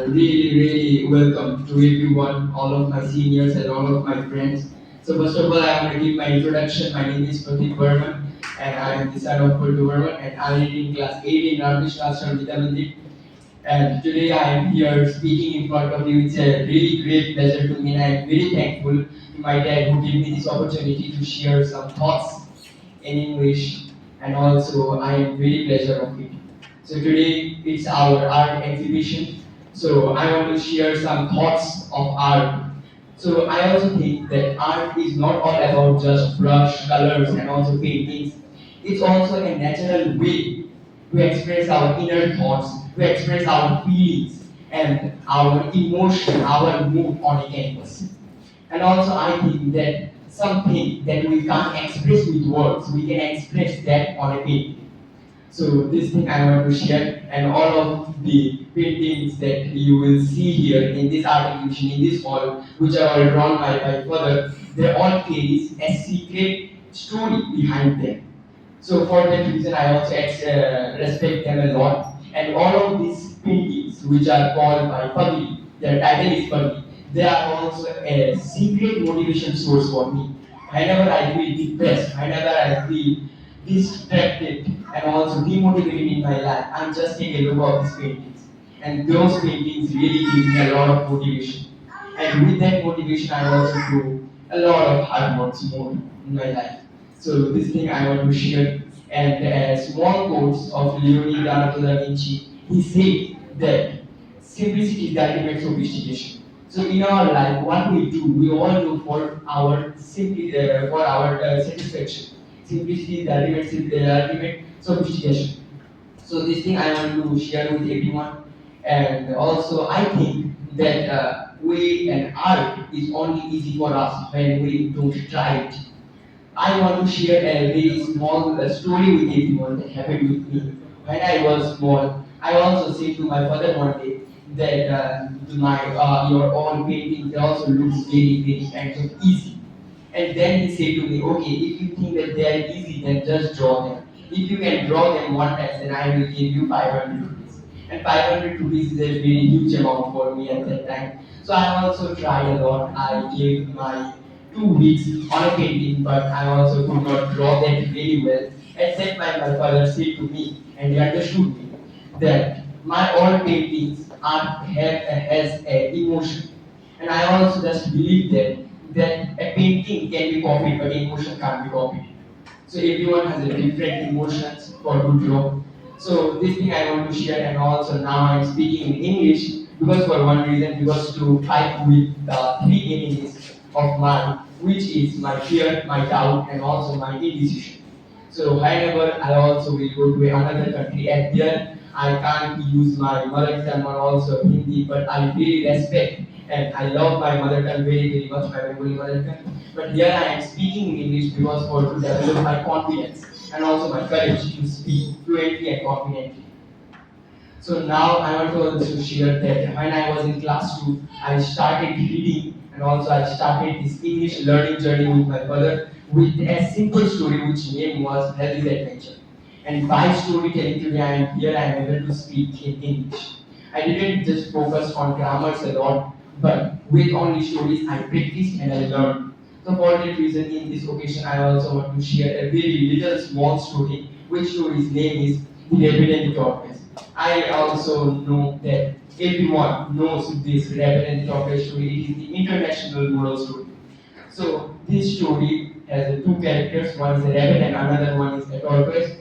Really welcome to everyone, all of my seniors and all of my friends. So first of all, I'm going to give my introduction. My name is Pratik Burman, and I am the son of Purdu Burman, and I'm in class 8 in Ramesh Ashram Vidyamandir. And today I am here speaking in front of you. It's a really great pleasure to me, and I am very thankful to my dad who gave me this opportunity to share some thoughts in English, and also I am very pleasure of it. So today it's our art exhibition. So I want to share some thoughts of art. So I also think that art is not all about just brush, colors, and also paintings. It's also a natural way to express our inner thoughts, to express our feelings and our emotion, our mood on a canvas. And also, I think that something that we can't express with words, we can express that on a painting. So this thing I want to share, and all of the paintings that you will see here in this art exhibition, in this hall, which are all drawn by my father, they all carries a secret story behind them. So for that reason, I also respect them a lot. And all of these paintings, which are called by Pagli, their title is Pagli, they are also a secret motivation source for me. Whenever I feel depressed, whenever I feel distracted and also demotivated in my life, I'm just taking a look at these paintings. And those paintings really give me a lot of motivation. And with that motivation, I also do a lot of hard works more in my life. So this thing I want to share. And a small quotes of Leonardo da Vinci, he said that simplicity is the ultimate sophistication. So in our life, what we do, we all do for our satisfaction. Simplicity is the ultimate sophistication. So this thing I want to share with everyone. And also, I think that we and art is only easy for us when we don't try it. I want to share a very small story with everyone that happened with me. When I was small, I also said to my father one day that my your own painting also looks very kind of easy. And then he said to me, okay, if you think that they are easy, then just draw them. If you can draw them one time, then I will give you 500 rupees. And 500 rupees is a very huge amount for me at that time. So I also tried a lot. I gave my 2 weeks on a painting, but I also could not draw that very well. At that time, my father said to me, and he understood me, that my all paintings has a emotion. And I also just believe that a painting can be copied, but emotion can't be copied. So everyone has a different emotions for good draw. So this thing I want to share, and also now I'm speaking in English because for one reason, because to fight with the three enemies of mine, which is my fear, my doubt, and also my indecision. So whenever I also will go to another country, and there I can't use my mother tongue or also Hindi, but I really respect and I love my mother tongue very much, my Bengali mother tongue. But here I am speaking English because for to develop my confidence and also my courage to speak fluently and confidently. So now I want to also share that when I was in class 2, I started reading and also I started this English learning journey with my brother with a simple story which name was Healthy Adventure. And by storytelling today I am here, I am able to speak in English. I didn't just focus on grammars a lot, but with only stories I practiced and I learned. So for that reason, in this occasion, I also want to share a very little small story, which story's name is The Rabbit and the Tortoise. I also know that everyone knows this Rabbit and the Tortoise story. It is the international moral story. So this story has two characters. One is a rabbit and another one is a tortoise.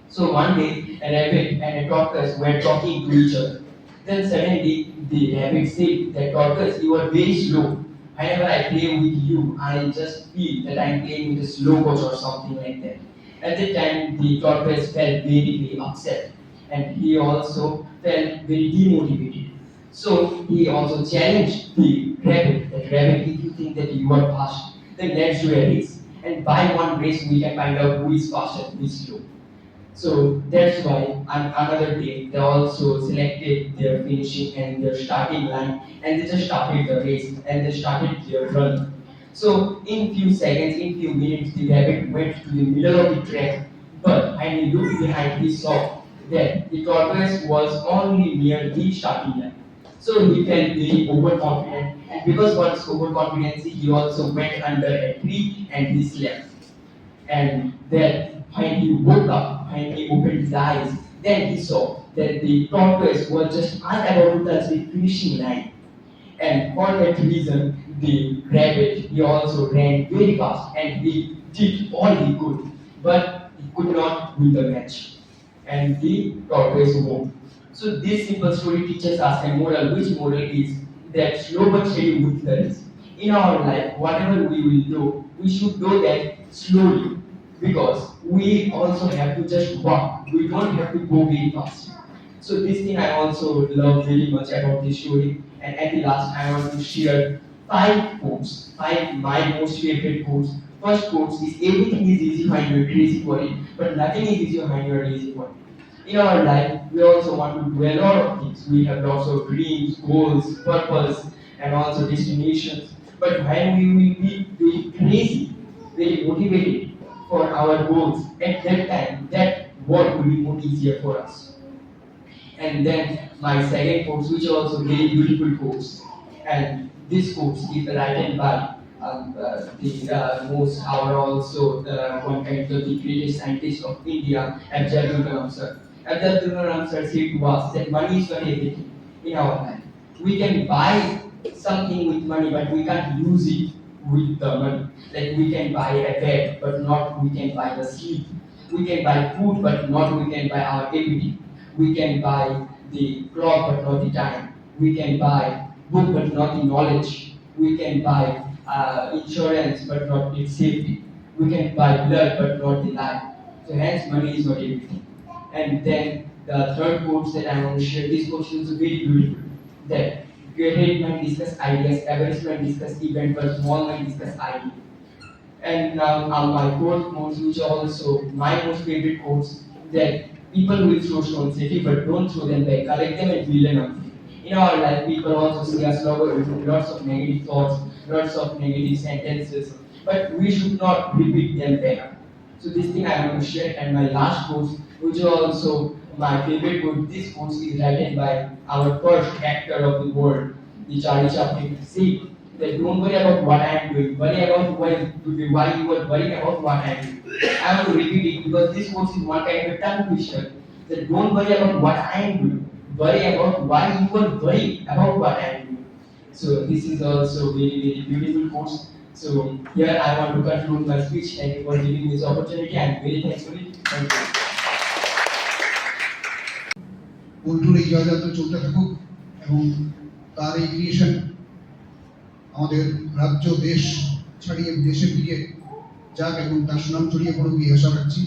So one day, a rabbit and a tortoise were talking to each other. Then suddenly, the rabbit said that tortoise, you are very slow. Whenever I play with you, I just feel that I'm playing with a slow coach or something like that. At that time, the tortoise felt very upset, and he also felt very demotivated. So he also challenged the rabbit, that rabbit, if you think that you are fast, then let's do a race. And by one race, we can find out who is fast and who is slow. So that's why on another day they also selected their finishing and their starting line, and they just started the race and they started their run. So in few seconds, in few minutes, the rabbit went to the middle of the track, but when he looked behind, he saw that the tortoise was only near the starting line. So he felt very overconfident, and because of his overconfidence, he also went under a tree and he slept. And then when he woke up, when he opened his eyes, then he saw that the tortoise was just about to touch the finishing line. And for that reason, the rabbit he also ran very fast and he did all he could, but he could not win the match. And the tortoise won. So this simple story teaches us a moral, which moral is that slow but steady wins. In our life, whatever we will do, we should do that slowly because we also have to just walk. We don't have to go very fast. So this thing I also love very much about this story. And at the last, I want to share five quotes, five my most favorite quotes. First quotes is everything is easy when you're crazy for it, but nothing is easy when you're lazy for it. In our life, we also want to do a lot of things. We have lots of dreams, goals, purpose, and also destinations. But when we will be very crazy, very motivated for our goals, at that time, that work will be more easier for us. And then my second quote, which are also very beautiful quotes. And this quote is written by the most, our also one kind of the greatest scientist of India, Abdul Kalam sir. Abdul Kalam sir said to us that money is not everything in our life. We can buy something with money, but we can't use it with the money. Like we can buy a bed, but not we can buy the sleep. We can buy food, but not we can buy our ability. We can buy the clock but not the time. We can buy book but not the knowledge. We can buy insurance but not the safety. We can buy blood but not the life. So hence money is not everything. And then the third quote that I want to share, this quote is very beautiful. That great mind discuss ideas, average mind discuss event, but small mind discuss idea. And now my fourth quotes, which are also my most favorite quotes, that people will throw stones at you, but don't throw them back. Collect them and build an on. In our life, people also see us lots of negative thoughts, lots of negative sentences, but we should not repeat them back. So this thing I want to share, and my last quote, which are also my favorite quote. This quote is written by our first actor of the world, the Charlie Chaplin. See, that don't worry about what I am doing. Worry about why you are worrying about what I am doing. I want to repeat it because this quote is one kind of tongue twister. That don't worry about what I am doing. Worry about why you are worrying about what I am doing. So this is also very beautiful quotes. So here I want to conclude my speech. Thank you for giving me this opportunity. I am very thankful. Thank you. পল্টুর এই জয়যাত্রা চলতে থাকুক এবং তার এই creation আমাদের রাজ্য দেশ ছাড়িয়ে দেশে ফিরে যাক এবং তার সুনাম ছড়িয়ে পড়ুক এই আশা রাখছি।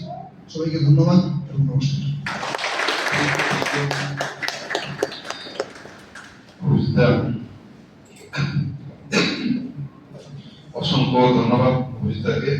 সবাইকে ধন্যবাদ এবং নমস্কার। অসংখ্য ধন্যবাদ অভিজিতাকে।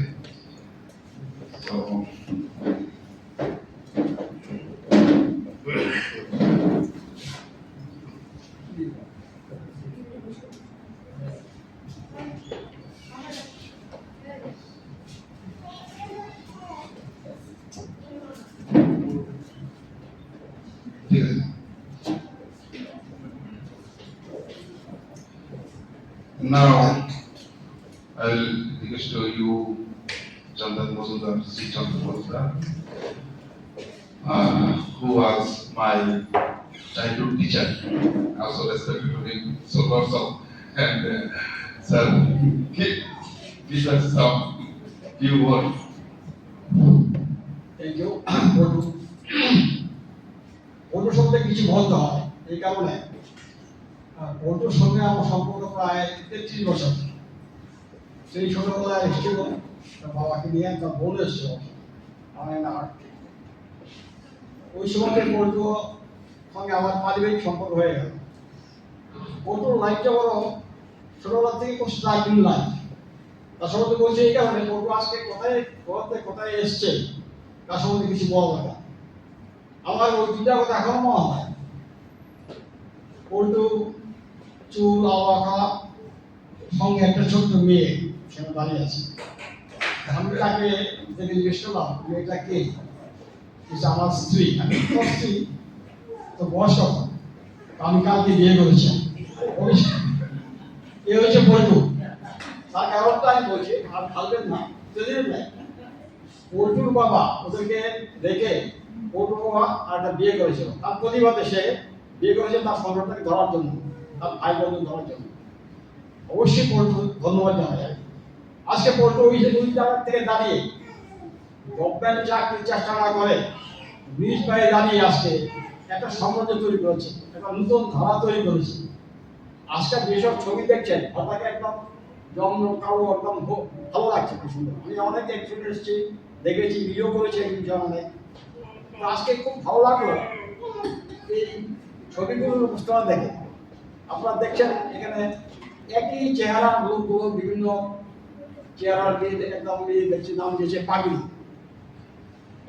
Now, I'll request to you, Chandan Mazumdar, Sri Chandan Mazumdar, who was my childhood teacher, also respected to him so lots of, and sir, give us some few words. Thank you. পল্টুর সঙ্গে কিছু বলতে হয় এই কারণে পল্টুর সঙ্গে আমার সম্পর্ক প্রায় 33 বছর। সেই ছোটবেলায় এসেছিল বাবাকে নিয়ে একটা বোন এসেছিল আনায়নাহাট। ওই সময় পল্টুর সঙ্গে আমার পারিবারিক সম্পর্ক হয়ে গেল। পল্টুর লাইফটা বড় ছোটবেলা থেকে খুব স্ট্রাগলিং লাইফ। তার সঙ্গে বলছে এই কারণে পল্টু আজকে কোথায় এসছে তার সম্বন্ধে কিছু বলবে না। আমার ওই দুইটা কথা এখনো মনে হয়। পল্টু চুল আওয়াকা সঙ্গে একটা ছোট্ট মেয়ে সেখানে দাঁড়িয়ে আছে। আমি তাকে দেখে জিজ্ঞেস করলাম মেয়েটা কে? আমার স্ত্রী। আমি স্ত্রী তো বয়স কত? আমি কালকে বিয়ে করেছি। কারণটা আমি বলছি, আর ভাববেন না, যদি নাই পল্টুর বাবা ওদেরকে রেখে পল্টুর বাবা আর একটা বিয়ে করেছিল, তার প্রতিবাদে সে বিয়ে করেছে তার সংসারটাকে ধরার জন্য, তার ভাই বোনকে ধরার জন্য। অবশ্যই পল্টু ধন্যবাদ জানা যায়। আজকে পল্টু ওই যে 2 জায়গা থেকে দাঁড়িয়ে গভর্নমেন্ট চাকরির চেষ্টা না করে নিজ পায়ে দাঁড়িয়ে আজকে একটা সাম্রাজ্য তৈরি করেছে, একটা নতুন ধারা তৈরি করেছে। আজকে যেসব ছবি দেখছেন আপনাকে একদম জমজম কালো একদম ভালো লাগছে, খুব সুন্দর। আমি অনেক অ্যাকচুয়ালি এসেছি, দেখেছি, ভিডিও করেছি এই জমানায়। তো আজকে খুব ভালো লাগলো এই ছবিগুলোর উপস্থাপনা দেখে। আপনারা দেখছেন এখানে একই চেহারা লোকগুলো বিভিন্ন চেহারার দিয়ে একদম দেখছি নাম দিয়েছে পাগড়ি।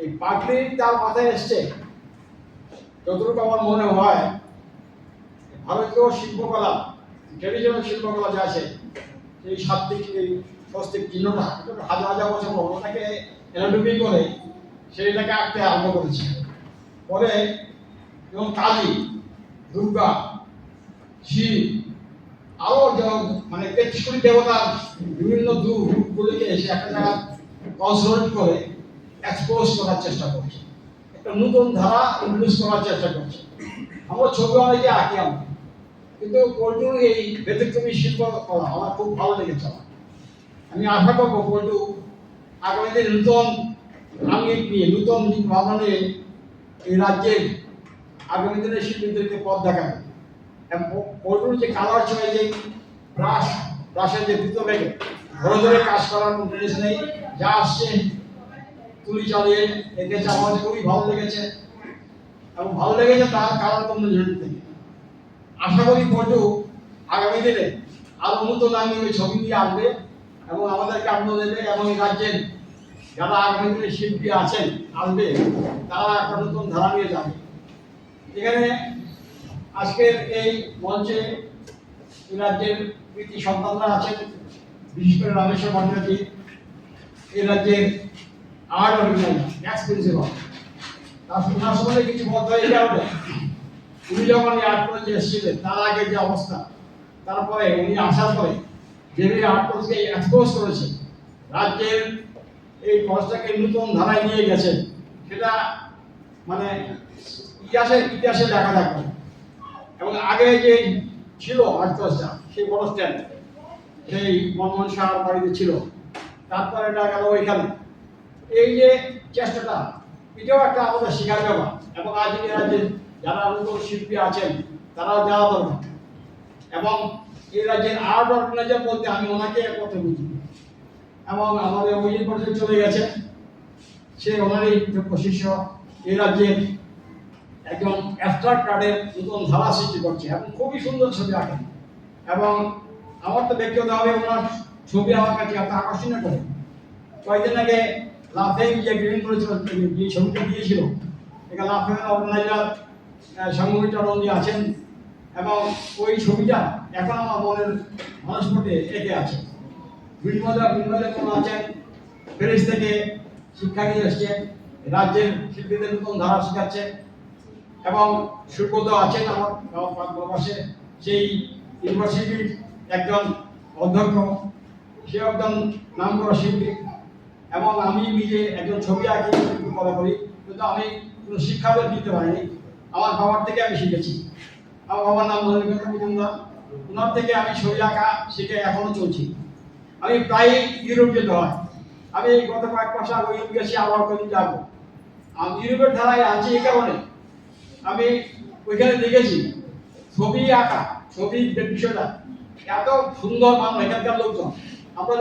এই পাগড়ি তার মাথায় এসছে যতটুকু আমার মনে হয় ভারতীয় শিল্পকলা, ট্রেডিশনাল শিল্পকলা যা আছে সেই সাত্বিক এই স্বস্তিক চিহ্নটা হাজার হাজার বছর পর ওটাকে এলাডুবি করে সেইটাকে আঁকতে আরম্ভ করেছে। পরে এবং কালী, দুর্গা, শিব, আরো মানে 33 কোটি দেবতার বিভিন্ন রূপগুলিকে এসে একটা জায়গা কনসোলেট করে এক্সপোজ করার চেষ্টা করছে, একটা নতুন ধারা ইন্ট্রোডিউস করার চেষ্টা করছে। আমরা ছবি অনেকে আঁকি আমরা, কিন্তু পল্টুর এই ব্যতিক্রমী শিল্পকলা আমার খুব ভালো লেগেছে। আমি আশা করবো পল্টু আগামী দিনে নতুন আঙ্গিক নিয়ে, নতুন ভাবনা নিয়ে এই রাজ্যের আগামী দিনে শিল্পীদেরকে পথ দেখাবে। পল্টুর যে কালার ছয়, যে ব্রাশের যে ভিতরে ধরে ধরে কাজ করার কোনো জিনিস নেই, যা আসছে তুলি চালিয়ে এঁকেছে, আমার খুবই ভালো লেগেছে। এবং ভালো লেগেছে তার কালার কম্বিনেশন থেকে। আশা করি পল্টু আগামী দিনে আরো নতুন আঙ্গিকে ছবি দিয়ে আসবে এবং আমাদেরকে আনন্দ দেবে, এবং এই রাজ্যের যারা আগামী দিনে শিল্পী আছেন আসবে তারা একটা নতুন ধারা নিয়ে যাবে। এখানে আজকের এই মঞ্চে রাজ্যের কৃতি সন্তানরা আছেন, বিশেষ করে রামেশ্বর ভট্টাচার্য, এই রাজ্যের আর্ট অর্গানাইজার, এক্স প্রিন্সিপাল। তার সম্বন্ধে কিছু বলতে হয় এই কারণে, উনি যখন এই আর্ট কলেজে এসেছিলেন তার আগে যে অবস্থা, তারপরে উনি আসার পরে যেভাবে আর্ট কলেজকে এক্সপোজ করেছে, রাজ্যের এই কলেজটাকে নতুন ধারায় নিয়ে গেছেন, সেটা মানে ইতিহাসে দেখা থাকবে। এবং আগে যে ছিল আর্ট কলেজটা, সেই বড় স্ট্যান্ড সেই মনমোহন শাহর বাড়িতে ছিল, তারপরে এটা গেল ওইখানে। এই যে চেষ্টাটা, এটাও একটা আমাদের শিকার ব্যাপার। এবং আজ এই রাজ্যের যারা নতুন শিল্পী আছেন তারাও যাওয়া দরকার। এবং এই রাজ্যের আর্ট অর্গানাইজার বলতে আমি ওনাকে একমাত্র বুঝি, এবং আমাদের অভিজিৎ পরিষদ চলে গেছে, সে ওনারই যোগ্য শিষ্য। এই রাজ্যের একজন অ্যাবস্ট্রাক্ট আর্টের নতুন ধারা সৃষ্টি করছে এবং খুবই সুন্দর ছবি আঁকেন। এবং আমার তো ব্যক্তিগতভাবে ওনার ছবি আমার কাছে এত আকর্ষণীয় করে। কয়েকদিন আগে লাফেং যে গ্রিন করেছিল, যে ছবিটা দিয়েছিল, এখানে লাফেং অর্গানাইজার সংগঠিত রঞ্জি আছেন, এবং ওই ছবিটা এখন আমার মনের মানুষপটে এঁকে আছে। বিনমদা কোনো আছেন, প্যারিস থেকে শিক্ষা নিয়ে এসছেন, রাজ্যের শিল্পীদের নতুন ধারা শেখাচ্ছে। এবং সুব্রত আছেন আমার পাশে, সেই ইউনিভার্সিটির একজন অধ্যক্ষ, সে একজন নাম করা শিল্পী। এবং আমি নিজে একজন ছবি আঁকি, কলা করি, কিন্তু আমি কোনো শিক্ষাবোধ দিতে পারিনি। আমার বাবার থেকে আমি শিখেছি। আমার বাবার নাম নলিনীকান্ত মজুমদার, ওনার থেকে আমি ছবি আঁকা শিখে এখনো চলছি। আমি প্রায় ইউরোপ যেতে হয়। আমি গত কয়েক মাস আগে ইউরোপ গেছি, আবার কদিন যাবো। আমি ইউরোপের ধারায় আছি এই কারণে, আমি ওইখানে দেখেছি ছবি আঁকা, ছবির যে বিষয়টা এত সুন্দর মানুষ এখানকার লোকজন। আমরা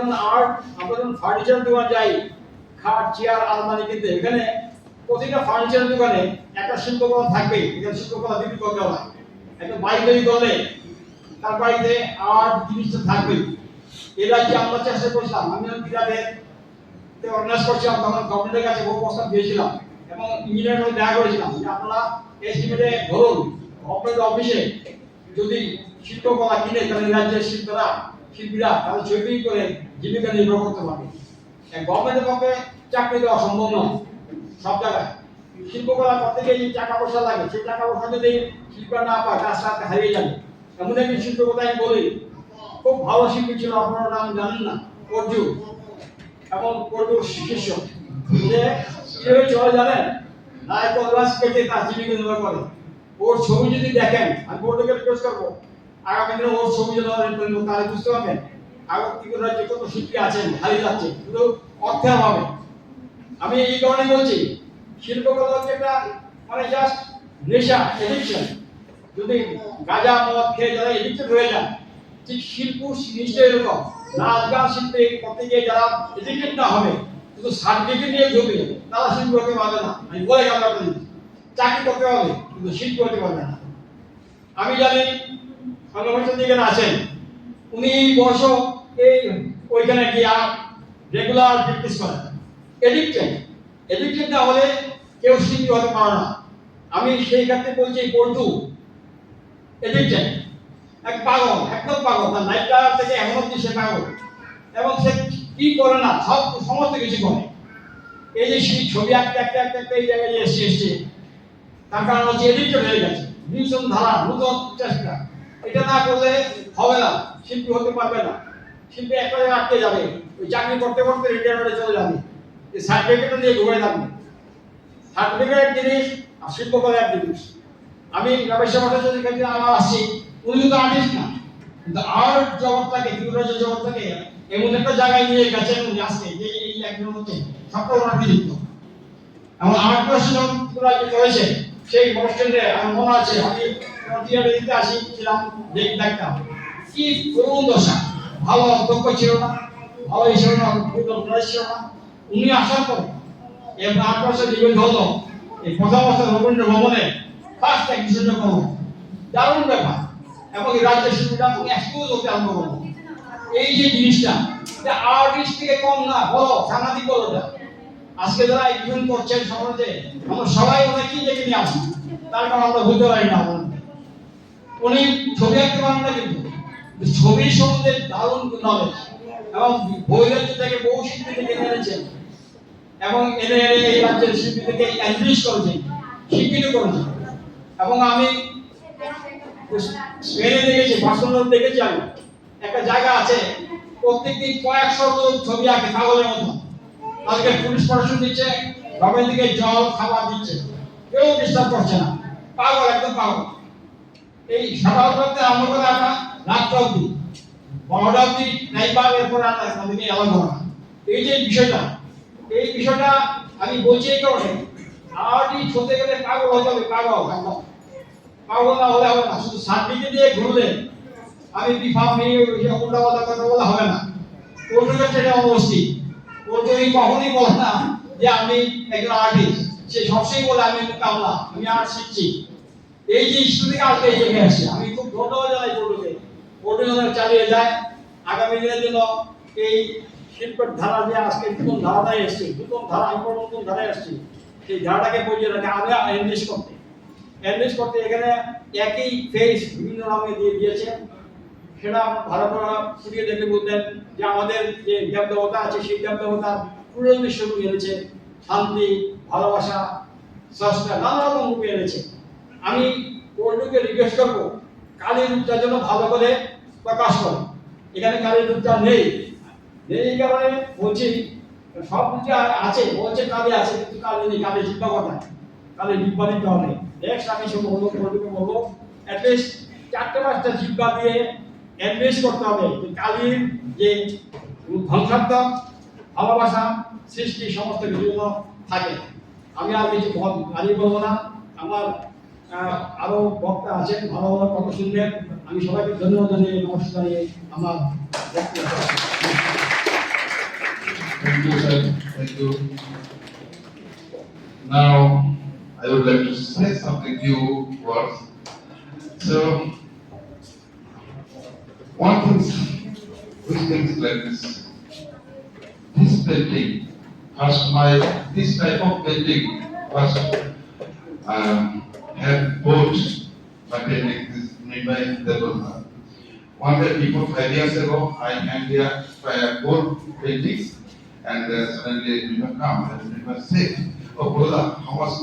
যখন ফার্নিচার দোকান যাই, খাট, চেয়ার, আলমারি কিনতে, এখানে প্রতিটা ফার্নিচার দোকানে একটা শিল্পকলা থাকবেই। এখানে শিল্পকলা বিক্রি করতে হয়। একটা বাড়ি তৈরি করলে তার বাড়িতে আর্ট জিনিসটা থাকবেই। এই রাজ্যে আমরা চেষ্টা করছিলাম, আমি বিরাটের অর্গানাইজ করছিলাম, তখন গভর্নমেন্টের কাছে বহু প্রস্তাব দিয়েছিলাম এবং ইঞ্জিনিয়ারের সাথে দেখা করেছিলাম যে আপনারা এস্টিমেটে ধরুন আপনাদের অফিসে যদি শিল্পকলা কিনে, তাহলে রাজ্যের শিল্পীরা তাদের ছবি করে জীবিকা নির্বাহ করতে পারবে। গভর্নমেন্টের পক্ষে চাকরি দেওয়া সম্ভব নয় সব জায়গায়। শিল্পকলা করতে গিয়ে যে টাকা পয়সা লাগে, সেই টাকা পয়সা যদি শিল্পীরা না পায়, কাজটা হারিয়ে যাবে। এমন একটি শিল্পকলা আমি বলি, খুব ভালো শিল্পী ছিল, আপনারা নাম জানেন না, অর্জু এবং অর্জুর শিষ্য যে কিভাবে চলে জানেন নায়ক অদ্রাস কেটে তার জীবিকা নির্বাহ করে। ওর ছবি যদি দেখেন, আমি বোর্ডকে রিকোয়েস্ট করবো আগামী দিনে ওর ছবি যদি তাহলে বুঝতে পারবেন আগন্তুক রাজ্যে কত শিল্পী আছেন হারিয়ে যাচ্ছে শুধু অর্থের অভাবে। আমি এই কারণে বলছি শিল্পকলা হচ্ছে একটা মানে জাস্ট নেশা, এডিকশন। যদি গাঁজা মদ খেয়ে যারা এডিক্টেড হয়ে যায়, ঠিক শিল্প নিশ্চয়ই এরকম নাচ গান শিল্পে করতে গিয়ে যারা এডিক্টেড না হবে শুধু সার্টিফিকেট নিয়ে ঘুরবে তারা শিল্পী হতে পারবে না। আমি বলে গেলাম আপনাদের চাকরি করতে হবে কিন্তু শিল্পী হতে পারবে না। আমি জানি সংগ্রামের যেখানে আছেন উনি বয়স এই ওইখানে গিয়ে রেগুলার প্র্যাকটিস করেন। এডিক্টেড না হলে কেউ শিল্পী হতে পারে না। আমি সেই ক্ষেত্রে বলছি পল্টু এডিক্টেড, এক পাগল, একদম পাগল। তার লাইফটা থেকে এমন অব্দি সে পাগল এবং সে কি করে না সমস্ত কিছু করে। এই যে ছবি আঁকতে এই জায়গায় এসছে তার কারণ হচ্ছে এডিক্টেড হয়ে গেছে। নূতন ধারা, নূতন চেষ্টা, এটা না করলে হবে না, শিল্পী হতে পারবে না। শিল্পী একটা জায়গায় আটকে যাবে, ওই চাকরি করতে করতে রিটায়ারমেন্টে চলে যাবে, এই সার্টিফিকেট নিয়ে ঘুরে থাকবে। সার্টিফিকেট এক জিনিস আর শিল্পকলা এক জিনিস। আমি ব্যবসা ভট্টাচার্যের কাছে আমার আসছি, উনি কিন্তু আর্টিস্ট না কিন্তু আর্ট জগৎটাকে, ফিগুরার জগৎটাকে এমন একটা জায়গায় নিয়ে গেছেন উনি আজকে যে এই একজন হচ্ছে সবটা ওনার কৃতিত্ব। এমন আর্ট প্রদর্শন করেছে সেই অনুষ্ঠানে আমার মনে আছে আমি থিয়েটারে দিতে আসিছিলাম, দেখতাম কি করুণ দশা। ভালো অধ্যক্ষ ছিল না, ভালো ছিল না, ছিল না। উনি আসার পর এই 8 বছর জীবন হলো এই প্রথম বছর রবীন্দ্র ভবনে ফার্স্ট এক্সিবিশন করবো, দারুণ ব্যাপার। এবং এই রাজ্যের শিল্পীরা এক্সপোজ হতে আরম্ভ করবো। এই যে জিনিসটা যে আর্টিস্ট থেকে কম না, বড় সাংঘাতিক বড়টা। আজকে যারা এক্সিবিশন করছেন সমাজে আমরা সবাই অনেকেই দেখে নিয়ে আসি, তার কারণ আমরা বুঝতে পারি না। উনি ছবি আঁকতে পারেন না কিন্তু ছবির সম্বন্ধে দারুণ নলেজ এবং বৈরাজ্য থেকে বহু শিল্পী থেকে এনেছেন এবং এনে এই রাজ্যের শিল্পী থেকে এনরিচ করেছেন, শিক্ষিত করেছেন। এবং আমি স্পেনে দেখেছি, বার্সেলোনা দেখেছি, আমি একটা জায়গা আছে প্রত্যেকদিন কয়েকশো লোক ছবি আঁকে পাগলের মতো। তাদেরকে পুলিশ প্রশাসন দিচ্ছে, গভর্নমেন্ট থেকে জল খাবার দিচ্ছে, কেউ ডিস্টার্ব করছে না, পাগল, একদম পাগল। এই সকাল করতে আরম্ভ করে আমরা রাত অব্দি 12টা অব্দি নাইবার, এরপর তাদেরকে এলাও করা। এই যে বিষয়টা, এই বিষয়টা আমি বলছি এই কারণে আর্টিস্ট হতে গেলে পাগল হতে হবে, পাগল একদম। পাগল না হলে হবে না, শুধু সার্টিফিকেট দিয়ে ঘুরলে আমি বিফার্ম নিয়ে উল্টাপাল্টা কথা বলা হবে না। কোর্টের সেটা অবস্থি কোর্টে কখনই বলে না যে আমি একজন আর্টিস্ট, সে সবসময় বলে আমি কামলা, আমি আর্ট শিখছি। এই যে ইস্যু থেকে আজকে এই জায়গায় আসছে, আমি খুব ধন্যবাদ জানাই কোর্টকে। কোর্টে যেন চালিয়ে যায় আগামী দিনের জন্য এই শিল্পের ধারা যে আজকে নতুন ধারাটাই এসছে, নতুন ধারা, নতুন ধারায় আসছে, সেই ধারাটাকে বজিয়ে রাখে আগে এনরিচ করতে এখানে একই ফেস বিভিন্ন নামে দিয়ে দিয়েছে। সেটা ভালো করে ফুটিয়ে দেখলে বলতেন যে আমাদের যে দেব দেবতা আছে সেই দেব দেবতার পুরো দৃশ্য এনেছে, শান্তি, ভালোবাসা, স্রষ্টা, নানা রকম রূপে এনেছে। আমি কোর্টকে রিকোয়েস্ট করবো কালীর রূপটা যেন ভালো করে প্রকাশ করে। এখানে কালীর রূপটা নেই, এই কারণে বলছি সব কিছু আছে, বলছে কালী আছে কিন্তু কালী নেই, কালী জিব্বা কথা, কালী জিব্বা দিতে হবে। নেক্সট আমি সব বলবো, কোর্টকে বলবো অ্যাটলিস্ট 4-5টা জিব্বা দিয়ে এনরিচ করতে হবে কালীর যে ধ্বংসাত্মক ভালোবাসা, সৃষ্টি, সমস্ত কিছু থাকে। আমি আর কিছু গালি বলবো না, আমার আরো বক্তা আছেন ভালো ভালো কথা শুনবেন। আমি সবাইকে ধন্যবাদ জানিয়ে নমস্কার জানিয়ে আমার বক্তব্য। Thank you, sir. Thank you. Now, I would like to say something few words. So, one thing, which things like this. This painting, this type of painting was have bought my painting, this Nimbai Development. One day before 5 years ago, I had here 4 paintings, and suddenly it did not come, and it was said, "Oh, brother, how much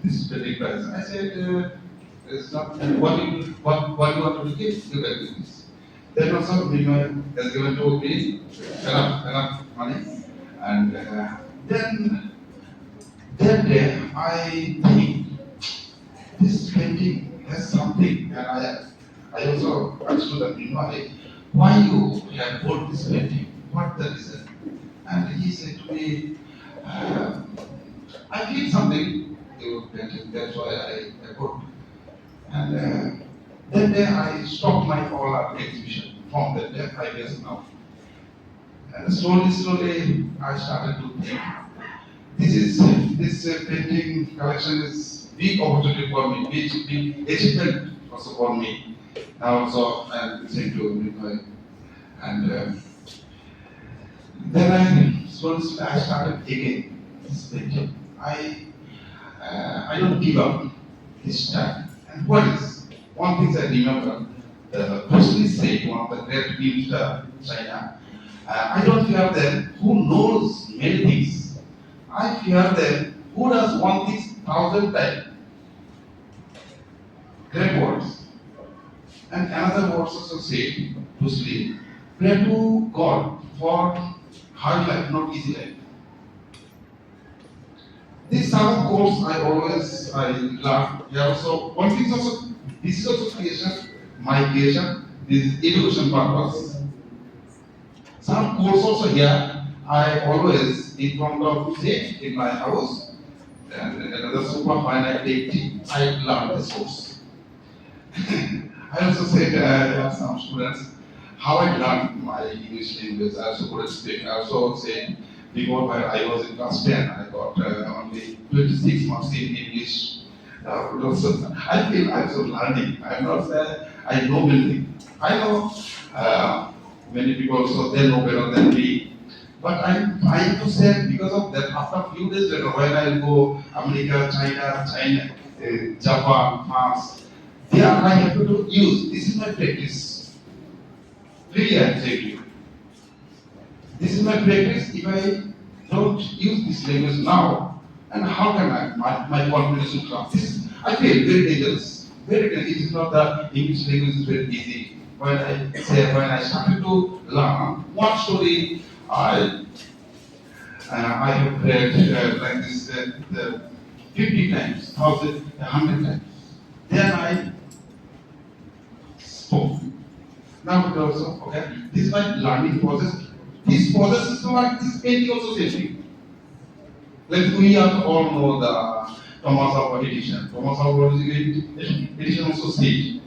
this painting price?" I said, "It's not. What you want to give? You can give this." Then also Minoy has given to me enough money, and then that day I think this painting has something, and I also asked to the Minoy, why you have bought this painting? What the reason? And he said to me, I feel something to painting, that's why I bought. And that day I stopped my all art exhibition from that day, 5 years now. And slowly I started to think, this painting collection is big opportunity for me, big achievement also for me. Now also I'm listening to Minoy. And then slowly I started again this painting. I don't give up this time. And what is one thing I remember? The person said, one of the great minister China, I don't fear them who knows many things. I fear them who does one thing 1,000 times. Great words. And another words also said to sleep, pray to God for hard life, not easy life. This some course I learn. Here also one thing is also this is also creation, my creation. This is education purpose. Some course also here I always in front of sit in my house and another super fine activity I learn this course. I also said I have some students how I learned my English language. I also couldn't speak. I also said before when I was in class 10, I got only 26 marks in English. I feel I'm so learning. I'm not saying I know many. I know many people also they know better than me. But I'm trying to say because of that after a few days later when I go America, China, Japan, France, there I have to use. This is my practice. Really I tell you. This is my practice. If I don't use this language now, and how can my confidence will come? I feel very dangerous. Very dangerous. It is not the English language is very easy. When I started to learn one story, I have read like this 50 times, 1,000, 100 times. Then I spoke. Now also, okay, this is my learning process. This process is like this painting also same. Like we all know the Thomas Alva edition. Thomas Alva edition also said,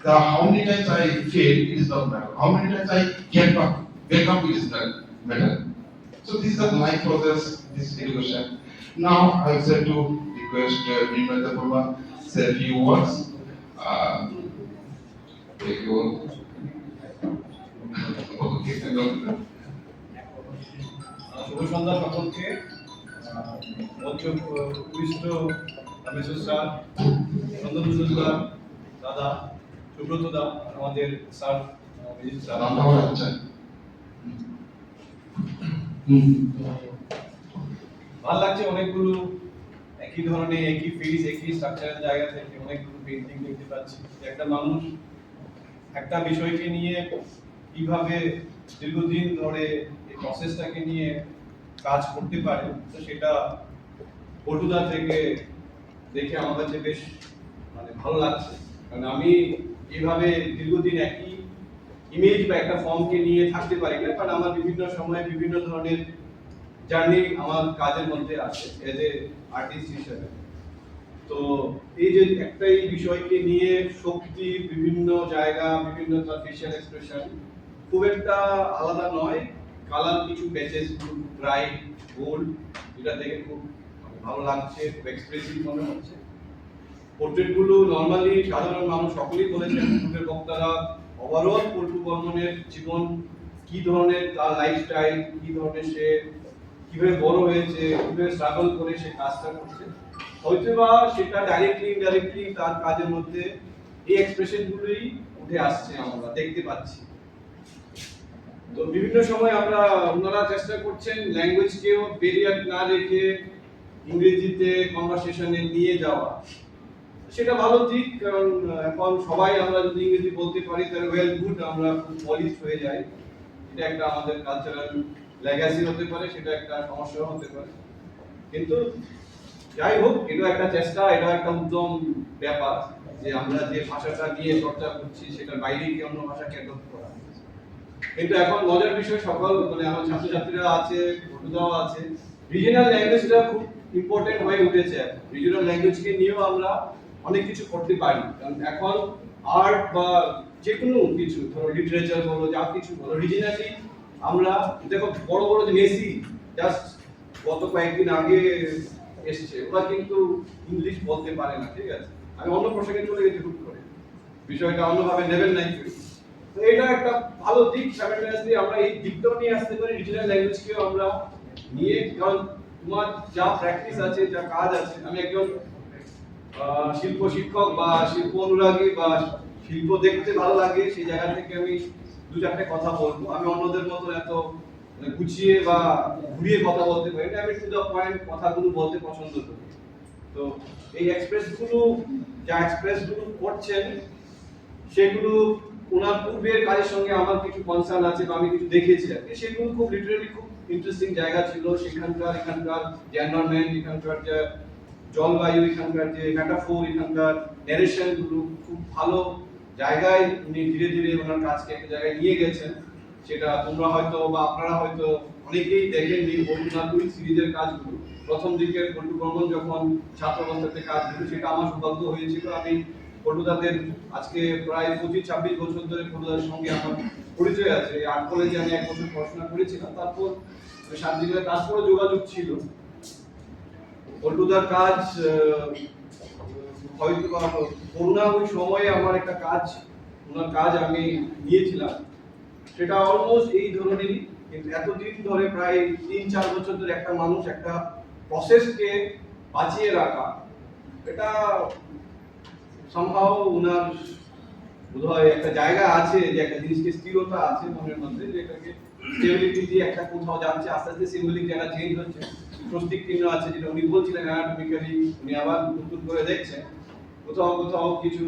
how many times I fail, it is not matter. How many times I get up, it is not matter. So this is the life process, this education. Now I have said to request Nimrata Purva say a few words. Thank you. শুভ সন্ধ্যা সকলকে মঞ্চ উপবিষ্ট Rameshwar sir, চন্দন মজুমদার দাদা, সুব্রত দা, আমাদের sir বিজিত sir. ভালো লাগছে অনেকগুলো একই ধরনের একই ফেস একই স্ট্রাকচারের জায়গা থেকে অনেকগুলো পেইন্টিং দেখতে পাচ্ছি। একটা মানুষ একটা বিষয়কে নিয়ে কিভাবে দীর্ঘদিন ধরে এই প্রসেসটাকে নিয়ে কাজ করতে পারে, তো সেটা পটুদা থেকে দেখে আমার কাছে বেশ ভালো লাগছে। কারণ আমি এইভাবে দীর্ঘদিন একই ইমেজ বা একটা ফর্মকে নিয়ে থাকতে পারি না, কারণ আমার বিভিন্ন সময়ে বিভিন্ন ধরনের জার্নি আমার কাজের মধ্যে আছে এজ এ আর্টিস্ট হিসেবে। তো এই যে একটাই বিষয়কে নিয়ে শক্তি, বিভিন্ন জায়গা, বিভিন্ন তার ফেশিয়াল এক্সপ্রেশন খুব একটা আলাদা নয়। কালার কিছু প্যাচেস খুব ব্রাইট গোল্ড, যেটা দেখে খুব ভালো লাগছে, খুব এক্সপ্রেসিভ মনে হচ্ছে। পোর্ট্রেটগুলো নর্মালি সাধারণ মানুষ সকলেই বলেছেন, পোর্ট্রেট বক্তারা ওভারঅল পল্টু বর্মনের জীবন, কি ধরনের তার লাইফস্টাইল, কি ধরনের সে কিভাবে বড় হয়েছে, কিভাবে স্ট্রাগল করে সে কাজটা করছে, হয়তোবা সেটা ডাইরেক্টলি ইনডাইরেক্টলি তার কাজের মধ্যে এই এক্সপ্রেশনগুলোই উঠে আসছে, আমরা দেখতে পাচ্ছি। তো বিভিন্ন সময় ওনারা চেষ্টা করছেন ল্যাঙ্গুয়েজকেও ব্যারিয়ার না রেখে ইংরেজিতে কনভারসেশনে নিয়ে যাওয়া। সেটা ভালো দিক, কারণ এখন সবাই আমরা যদি ইংরেজি বলতে পারি তাহলে ওয়েল গুড, আমরা খুব পলিশ হয়ে যাই। এটা একটা আমাদের কালচারাল লেগাসি হতে পারে, সেটা একটা সমস্যা হতে পারে। কিন্তু যাই হোক, এটা একটা চেষ্টা, এটা একটা উদ্যম ব্যাপার যে আমরা যে ভাষাটা নিয়ে চর্চা করছি সেটার বাইরে কি অন্য ভাষাকে অ্যাডপ্ট করা। কিন্তু এখন মজার বিষয়, সকল মানে আমার ছাত্রছাত্রীরা আছে, বন্ধুরাও আছে, রিজিনাল ল্যাঙ্গুয়েজটা খুব ইম্পর্টেন্ট হয়ে উঠেছে। রিজিনাল ল্যাঙ্গুয়েজকে নিয়েও আমরা অনেক কিছু করতে পারি, কারণ এখন আর্ট বা যে কোনো কিছু, ধরো লিটারেচার বলো, যা কিছু বলো, রিজিনালি আমরা দেখো বড় বড় যে মেসি জাস্ট গত কয়েকদিন আগে এসছে, ওরা কিন্তু ইংলিশ বলতে পারে না, ঠিক আছে। আমি অন্য প্রসঙ্গে চলে গেছি হুট করে, বিষয়টা অন্যভাবে নেবেন নাই। তো এটা একটা ভালো দিক, সাইমালটেনিয়াসলি আমরা এই দিকটাও নিয়ে আসতে পারি, রিজিনাল ল্যাঙ্গুয়েজকেও আমরা নিয়ে, কারণ তোমার যা প্র্যাকটিস আছে, যা কাজ আছে, আমি একজন শিল্প শিক্ষক বা শিল্প অনুরাগী বা শিল্প দেখতে ভালো লাগে, সেই জায়গা থেকে আমি দু চারটে কথা বলবো। আমি অন্যদের মতো এত গুছিয়ে বা ঘুরিয়ে কথা বলতে পারি না, আমি টু দ্য পয়েন্ট কথাগুলো বলতে পছন্দ করি। তো এই এক্সপ্রেসগুলো, যা এক্সপ্রেসগুলো করছেন, সেগুলো ওনার পূর্বের কাজের সঙ্গে আমার কিছু কনসার্ন আছে বা আমি কিছু দেখেছি আর কি, সেগুলো খুব লিটারালি খুব ইন্টারেস্টিং জায়গা ছিল। এখানকার যে এনভায়রনমেন্ট, এখানকার যে জলবায়ু, এখানকার যে মেটাফোর, এখানকার ন্যারেশন গুলো খুব ভালো জায়গায় উনি ধীরে ধীরে ওনার কাজকে একটা জায়গায় নিয়ে গেছেন। সেটা তোমরা হয়তো বা আপনারা হয়তো অনেকেই দেখেননি বন্ধুনাথ সিরিজের কাজগুলো। প্রথম দিকে পল্টু বর্মন যখন ছাত্র অবস্থাতে কাজগুলো, সেটা আমার সৌভাগ্য হয়েছিল। আমি পল্টুদাদের আজকে প্রায় 25-26 বছর ধরে পল্টুদাদের সঙ্গে আমার পরিচয় আছে। আর্ট কলেজে আমি 1 বছর পড়াশোনা করেছিলাম, তারপর শান্তিনিকেতনে তারপরে যোগাযোগ ছিল। পল্টুদার কাজ হয়তো করোনা ওই সময়ে আমার একটা কাজ, ওনার কাজ আমি নিয়েছিলাম, সেটা অলমোস্ট এই ধরনেরই। কিন্তু এতদিন ধরে প্রায় 3-4 বছর ধরে একটা মানুষ একটা প্রসেসকে বাঁচিয়ে রাখা, এটা সম্ভব ওনার বোধহয় একটা জায়গা আছে, যে একটা জিনিসকে স্থিরতা আছে মনের মধ্যে, যে এটাকে স্টেবিলিটি দিয়ে একটা কোথাও যাচ্ছে, আস্তে আস্তে সিম্বলিক জায়গা চেঞ্জ হচ্ছে। স্বস্তিক চিহ্ন আছে, যেটা উনি বলছিলেন অ্যানাটমিক্যালি, উনি আবার নতুন করে দেখছেন। কোথাও কোথাও কিছু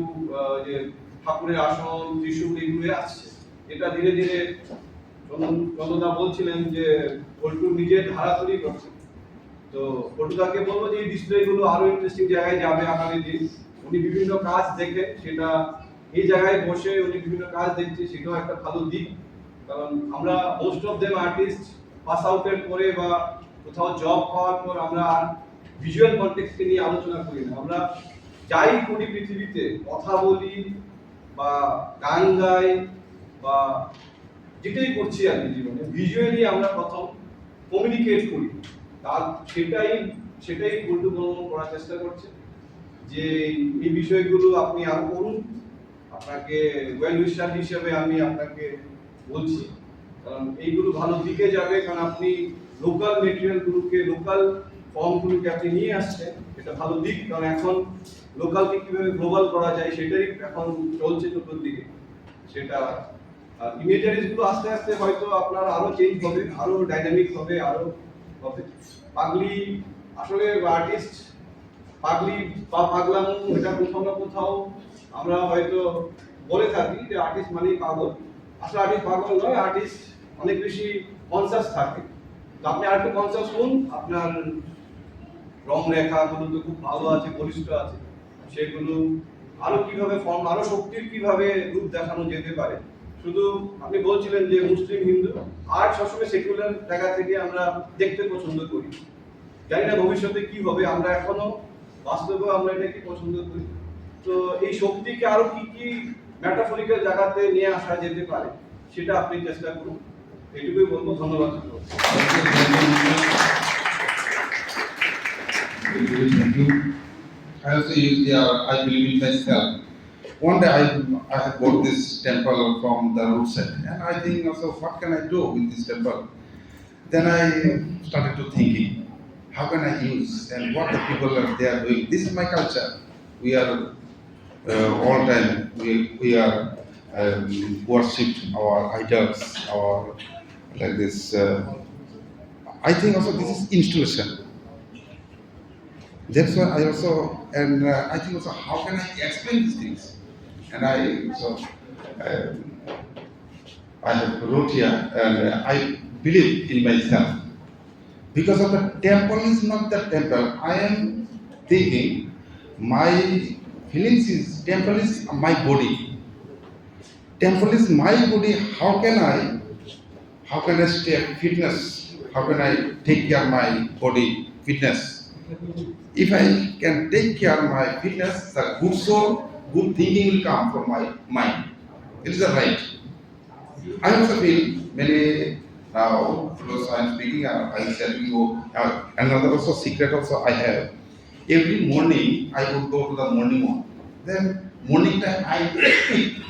যে ঠাকুরের আসন, ত্রিশূল, এগুলো আসছে। এটা ধীরে ধীরে চন্দ্রদা বলছিলেন যে পল্টু নিজের ধারা তৈরি করছে। তো পল্টুদাকে বলবো যে এই ডিসপ্লেগুলো আরো ইন্টারেস্টিং জায়গায় যাবে আগামী দিন। উনি বিভিন্ন কাজ দেখে, সেটা এই জায়গায় বসে উনি বিভিন্ন কাজ দেখছে, সেটাও একটা ভালো দিক। কারণ আমরা most of them artist pass আউটের পরে বা কোথাও জব পাওয়ার পর আমরা আর ভিজুয়াল কনটেক্সটকে নিয়ে আলোচনা করি না। আমরা যাই করি পৃথিবীতে, কথা বলি বা গান গাই বা যেটাই করছি আর কি জীবনে, ভিজুয়ালি আমরা প্রথম কমিউনিকেট করি। তার সেটাই পল্টু বর্মন করার চেষ্টা করছে, যে এই বিষয়গুলো আপনি আরো করুন। আপনাকে ওয়েল উইশার হিসেবে আমি আপনাকে বলছি, কারণ এইগুলো ভালো দিকে যাবে, কারণ আপনি লোকাল মেটেরিয়াল গুলোকে, লোকাল ফর্মগুলোকে আপনি নিয়ে আসছেন, এটা ভালো দিক। কারণ এখন লোকালকে কিভাবে গ্লোবাল করা যায় সেটাই এখন চলছে চতুর্দিকে। সেটা ইমেজারিজ গুলো আস্তে আস্তে হয়তো আপনার আরো চেঞ্জ হবে, আরো ডাইনামিক হবে, আরো হবে। পাগলি আসলে আর্টিস্ট, পাগলি বা পাগলামো, এটা কোথাও না কোথাও আমরা হয়তো বলে থাকি যে আর্টিস্ট মানেই পাগল। আসলে আর্টিস্ট পাগল নয়, আর্টিস্ট অনেক বেশি কনসাস থাকে। তো আপনি আরেকটু কনসাস হন, আপনার রং রেখাগুলো তো খুব ভালো আছে, বলিষ্ঠ আছে, সেগুলো আরো কিভাবে ফর্ম, আরো শক্তির কিভাবে রূপ দেখানো যেতে পারে। শুধু আপনি বলছিলেন যে মুসলিম হিন্দু, আর্ট সবসময় সেকুলার জায়গা থেকে আমরা দেখতে পছন্দ করি। জানি না ভবিষ্যতে কি হবে, আমরা এখনো বাস্তবে আমরা এটাকে পছন্দ করি। তো এই শক্তিকে আরো কি কি মেটাফরিক্যাল জায়গাতে নিয়ে আসা যেতে পারে, সেটা আপনি চেষ্টা করুন। এটুকুই বলবো। ধন্যবাদ। Thank you. I also use I believe in myself. One day I had bought this temple from the roadside, and I think also, what can I do with this temple? Then I started to thinking, how can I use and what the people they are doing. This is my culture. We are all time we are worshipped our idols, our like this. I think also this is installation. That's why I also and I think also how can I explain these things? And I have wrote here, and I believe in myself. Because of the temple is not the temple. I am thinking my feelings is temple is my body. Temple is my body. How can I stay fitness? How can I take care of my body fitness? If I can take care of my fitness, the good soul, good thinking will come from my mind. It is the right. I also feel many now close I am speaking, I will tell you another also secret also I have. Every morning I would go to the morning walk. Then morning time I speak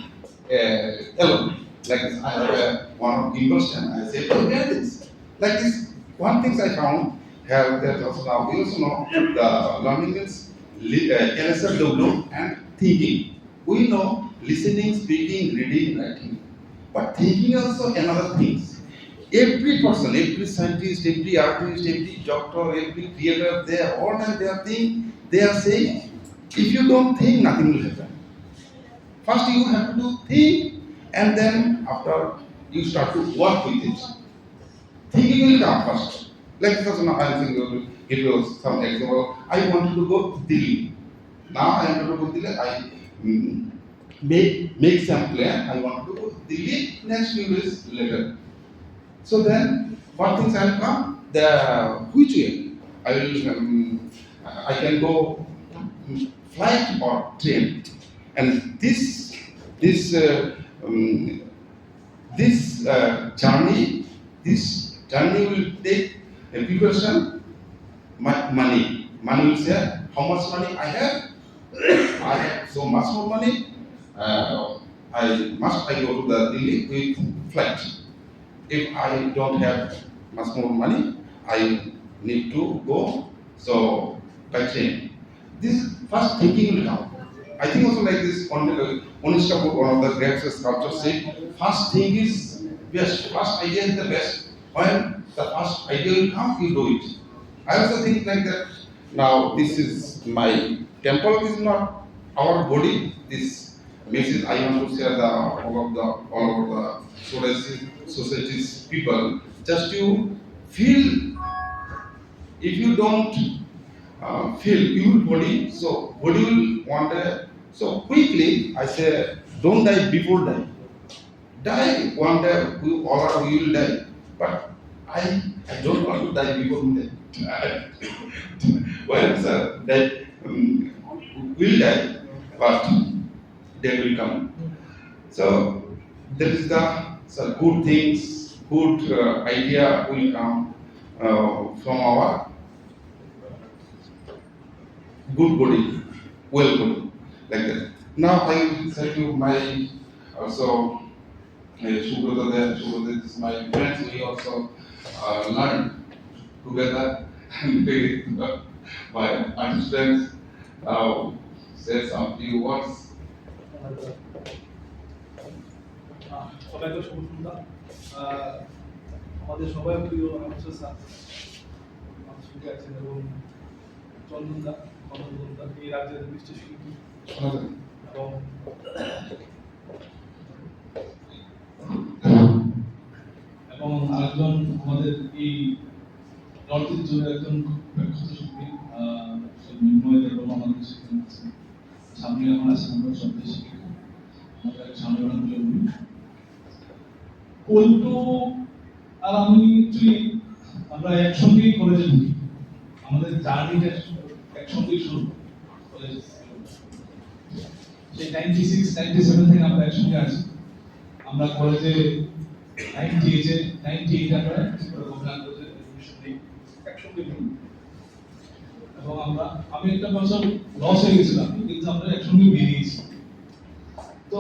alone. Like this, I have one of gimbal stand. I say, oh, hear this. Like this, one thing I found have that also now we also know the learning means LSW and thinking. We know listening, speaking, reading, writing. But thinking also another things. Every person, every scientist, every artist, every doctor, every creator, they are all time they are thinking, they are saying, if you don't think, nothing will happen. First you have to think, and then after you start to work with it. Thinking will come first. Like for example, I am thinking, give you some example. I wanted to go to Delhi. Now I am going to go to Delhi. I make some plan. I want to go to Delhi next few days later. So then, what things will come? The which way? I will. I can go flight or train, and this journey will take a preparation. Money will say how much money I have. I have so much more money. I go to the Delhi with flight. If I don't have much more money, I need to go so by train. This first thinking will come. I think also like this Onishka book, one of the great sculptors said, first thing is best, first idea is the best. When the first idea will come, you do it. I also think like that. Now this is my temple is not our body. This message I want to share all over the society's people. Just to feel. If you don't feel your body, so body will wander. So quickly, I say, don't die before die. Die one day, we all will die. But I don't want to die before die. Well, sir, that will die, but they will come. So there is the good things, good idea will come from our good body, well body, like that. Now I will tell you my also Subrata is my friends. We also learn together and with my artist friends. Say some few words. সবাইকে শুভ সন্ধ্যা। আমাদের সবাই প্রিয় আলোচক sir সুখে আছেন এবং চন্দনদা এই রাজ্যের বিশিষ্ট শিল্পী এবং আরেকজন আমাদের এই নর্থের জন্য একজন বিখ্যাত শিল্পী মৃন্ময় এবং আমাদের সেখানে আছে সামনে আমার আছে আমরা সব দেশে আমাদের সামনে জন্য পল্টু আর আমি অ্যাকচুয়ালি আমরা একসঙ্গেই কলেজে ঢুকি আমাদের জার্নিটা একসঙ্গেই শুরু কলেজে সেই 96-97 থেকে আমরা একসঙ্গে আছি আমরা কলেজে 98 আমরা অভিযান করতে একসঙ্গে ঢুকি এবং আমি একটা বছর লস হয়ে গেছিলাম কিন্তু আমরা একসঙ্গে বেরিয়েছি তো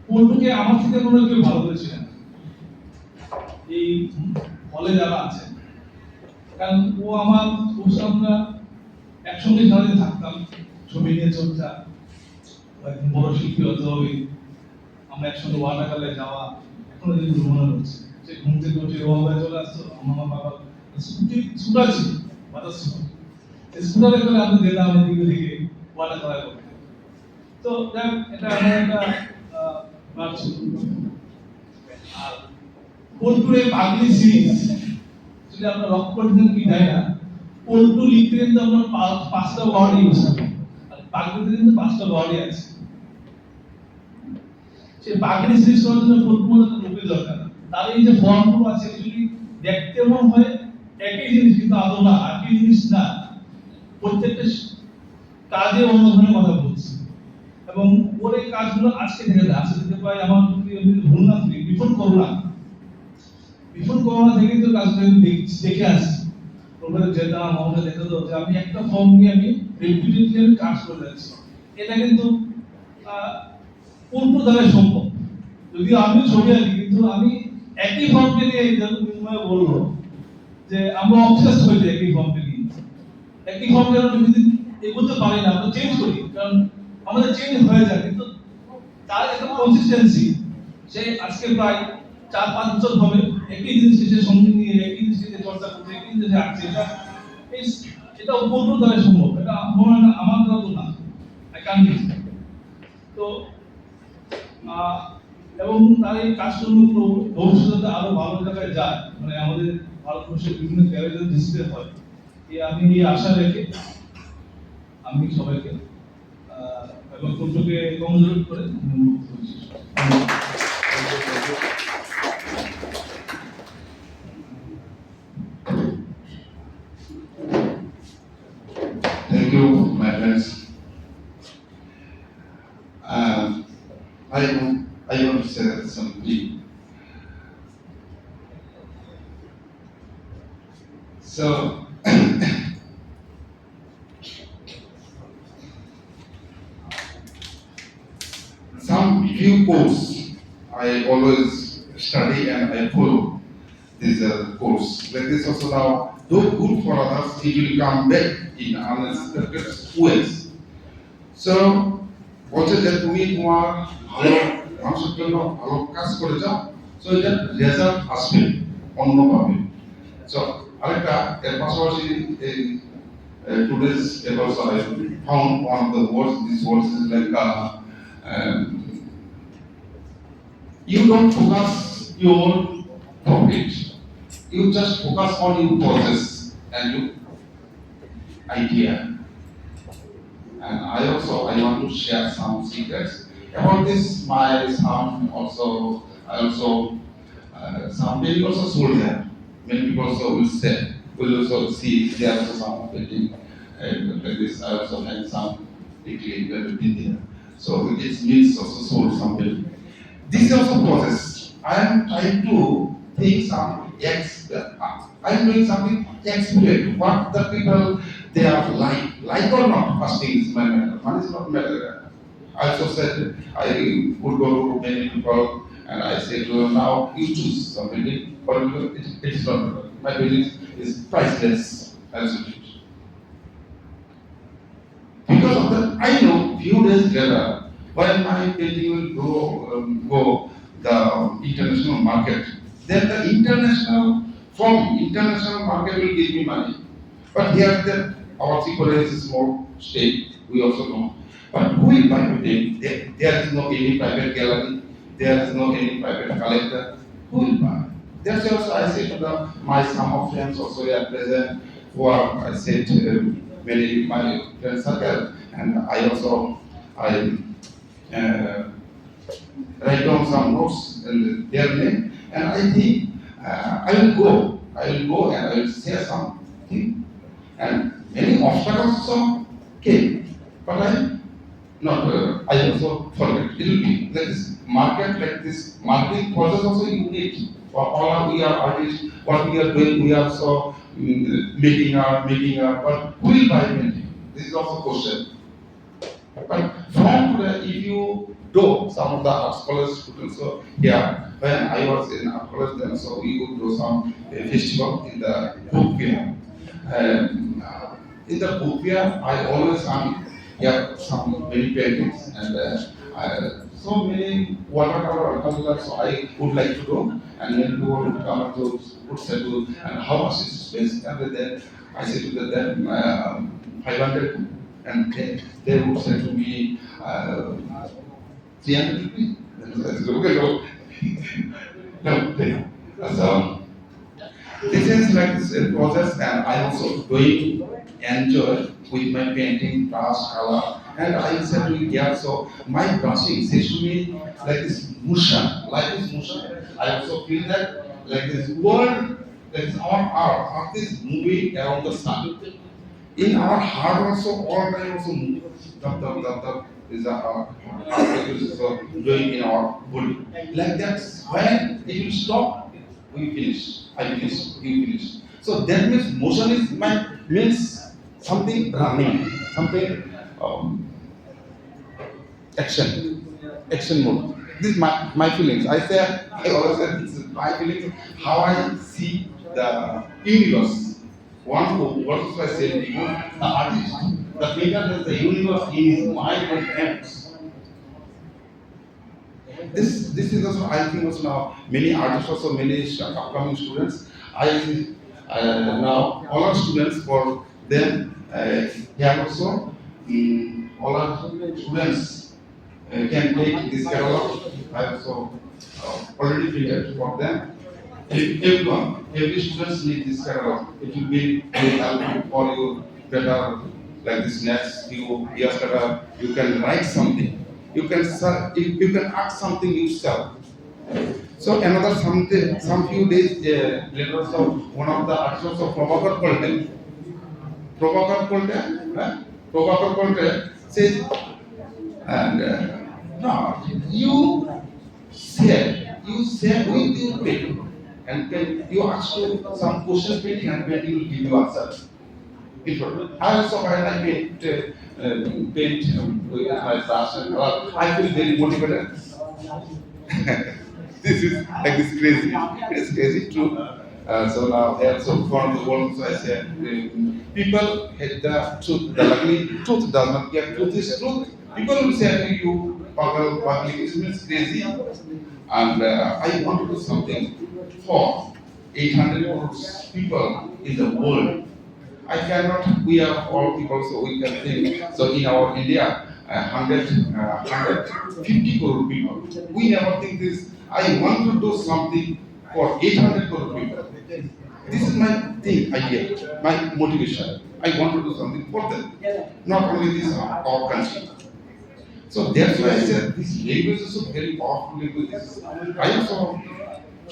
পল্টুকে আমার থেকে কোনো কেউ ভালো করেছিলেন এই হলে যারা আছে কারণ ও আমার আমরা একসঙ্গে সারাদিন থাকতাম ছবি নিয়ে চর্চা একদম বড় শিল্পী হতে হবে আমরা একসঙ্গে ওয়াটারকালে যাওয়া এখনো যদি মনে হচ্ছে সে ঘুম থেকে উঠে ও আমরা চলে আসতো আমার বাবা স্কুটি ছুটা ছিল বাতাস ছিল স্কুটারে করে আমি যেতাম এদিকে ওদিকে ওয়ালা করা করতে। তো যাক, এটা আমার একটা ব্যাপার ছিল। আর পল্টুর এই পাগলি সিরিজ যদি আমরা লক্ষ্য করতেন কি যায় না, পল্টু লিখতে কিন্তু আমরা পাঁচটা ওয়ার্ড ইউজ করি, আর পাগলিতে কিন্তু পাঁচটা ওয়ার্ডই আছে। সেই পাগলি সিরিজ করার জন্য পল্টুর একটা রূপে দরকার। তার এই যে ফর্মগুলো আছে এগুলি দেখতে মনে হয় একই জিনিস, কিন্তু আদৌ না, একই জিনিস না, প্রত্যেকটা কাজে অন্য ধরনের কথা বলছে। এবং ওর এই কাজগুলো আজকে থেকে যায়, আজকে থেকে প্রায় আমার যদি ভুল না করি বিফোর করোনা থেকে তো কাজটা আমি দেখে আসছি। ওখানে যেতাম, আমাকে দেখা যেত যে আমি একটা ফর্ম নিয়ে আমি রিপিটেডলি আমি কাজ করে যাচ্ছি। এটা কিন্তু পূর্ণ দ্বারা সম্ভব। যদিও আমি ছবি আঁকি, কিন্তু আমি একই ফর্মকে নিয়ে বিনিময়ে বলবো যে আমরা অবসেসড হয়ে যাই একই ফর্মকে নিয়ে। একই ফর্মকে আমরা যদি এগোতে পারি না, আমরা চেঞ্জ করি, কারণ আমাদের চেঞ্জ হয়ে যায়, কিন্তু তার একটা কনসিস্টেন্সি। সে আজকে প্রায় 4-5 বছর হবে একই জিনিসকে সে সঙ্গে নিয়ে একই জিনিসকে চর্চা করছে, একই জিনিসে আঁকছে। এটা পূর্ণ দ্বারা সম্ভব, এটা মনে হয় না আমার দ্বারা তো না, আই ক্যান ডু। তো এবং তার এই কাজকর্মগুলো ভবিষ্যতে আরো ভালো জায়গায় যায়, মানে আমাদের ভারতবর্ষের বিভিন্ন গ্যালারিতে ডিসপ্লে হয়। আমি এই আশা রেখে আমি সবাইকে এবং পল্টুকে কমজোর করে অনুরোধ করছি। Thank you, my friends. I want to say something. So, some few course I always study and I follow this course. Like this also now, though good for others, it will come back in unexpected ways. So, বলছে যে তুমি তোমার ভালো মানুষের জন্য ভালো কাজ করে যাও, সো এটা রেজাল্ট আসবে অন্যভাবে। সো আরেকটা এর পাশাপাশি এই today's papers I found one of the words. This words is like you don't focus your profit, you just focus on your process and your idea. And I want to share some secrets about this. My son also, I also, some people also sold there. Many people also will also see there also some painting like this. I also had some degree in there. So it means also sold something. This is also process. I am trying to think some I am doing something expert. What the people they are like or not. First thing is my matter. One is not matter. I also said I would go to many people and I said to them, now you choose something. But it is not. My building is priceless. Absolutely. Because of that, I know few days later when my painting will go the international market, then the international market will give me money. But here our Tripoli is a small state, we also know. But who will buy painting? There is no any private gallery, there is no any private collector. Who will buy? That's also I say to my some of friends also are present, who are I said many my friends circle, and I also write down some notes in their name, and I think I will go and I will say something, and many obstacles also came, but I also forget. It will be like this market, like this marketing process also you need. For all we are artists, what we are doing, we are so making art, but who will buy painting? This is also question. But from today, if you do some of the art scholars students, so yeah, when I was in art college then, so we would do some festival in the book fair. In the book fair, I always some many paintings and so many watercolor, so I would like to do, and then people would come to would settle and how much is space, and then I say to them 500, and they would say to me, 300 rupees. Okay, no, so this is like this process, and I also doing enjoy with my painting, brush, color, and I said to it, yeah, so my brushing seems to me like this motion, like this motion. I also feel that like this world, that is our art is moving around the sun. In our heart also, all time also move. Tap, is our heart is also doing in our body. Like that, when it will stop, we finish. I finish, you finish. So that means motion is means something running, something action mode. This is my feelings. I always say this is my feelings, how I see the universe. One who, what is I said before, the artist, the painter has the universe in his mind and hands. This is also, I think also now many artists, also many upcoming students. I now all our students, for them here also all our students can take this catalog. I also already prepared for them. Everyone, every students need this catalog. It will be very helpful for you better, like this next years better. You can write something. You can ask something yourself. So another something, some few days later, so one of the artists of Prabhakar Kolte says, and no, you say with your painting, and then you ask you some questions painting, and painting will give you answer. I also when I paint with my brush and I feel very motivated. This is like this crazy. It's crazy true. So now also from the world, so I said people hate the truth. The luckily truth does not get truth is truth. People will say to you, Pagal, it means crazy. And I want to do something for 800 crores people in the world. I cannot, we are all people, so we can think. So in our India, 150 crore people. We never think this. I want to do something for 800 crore people. This is my thing, idea, my motivation. I want to do something for them. Not only this, our country. So that's why I said this language is a very powerful language. I also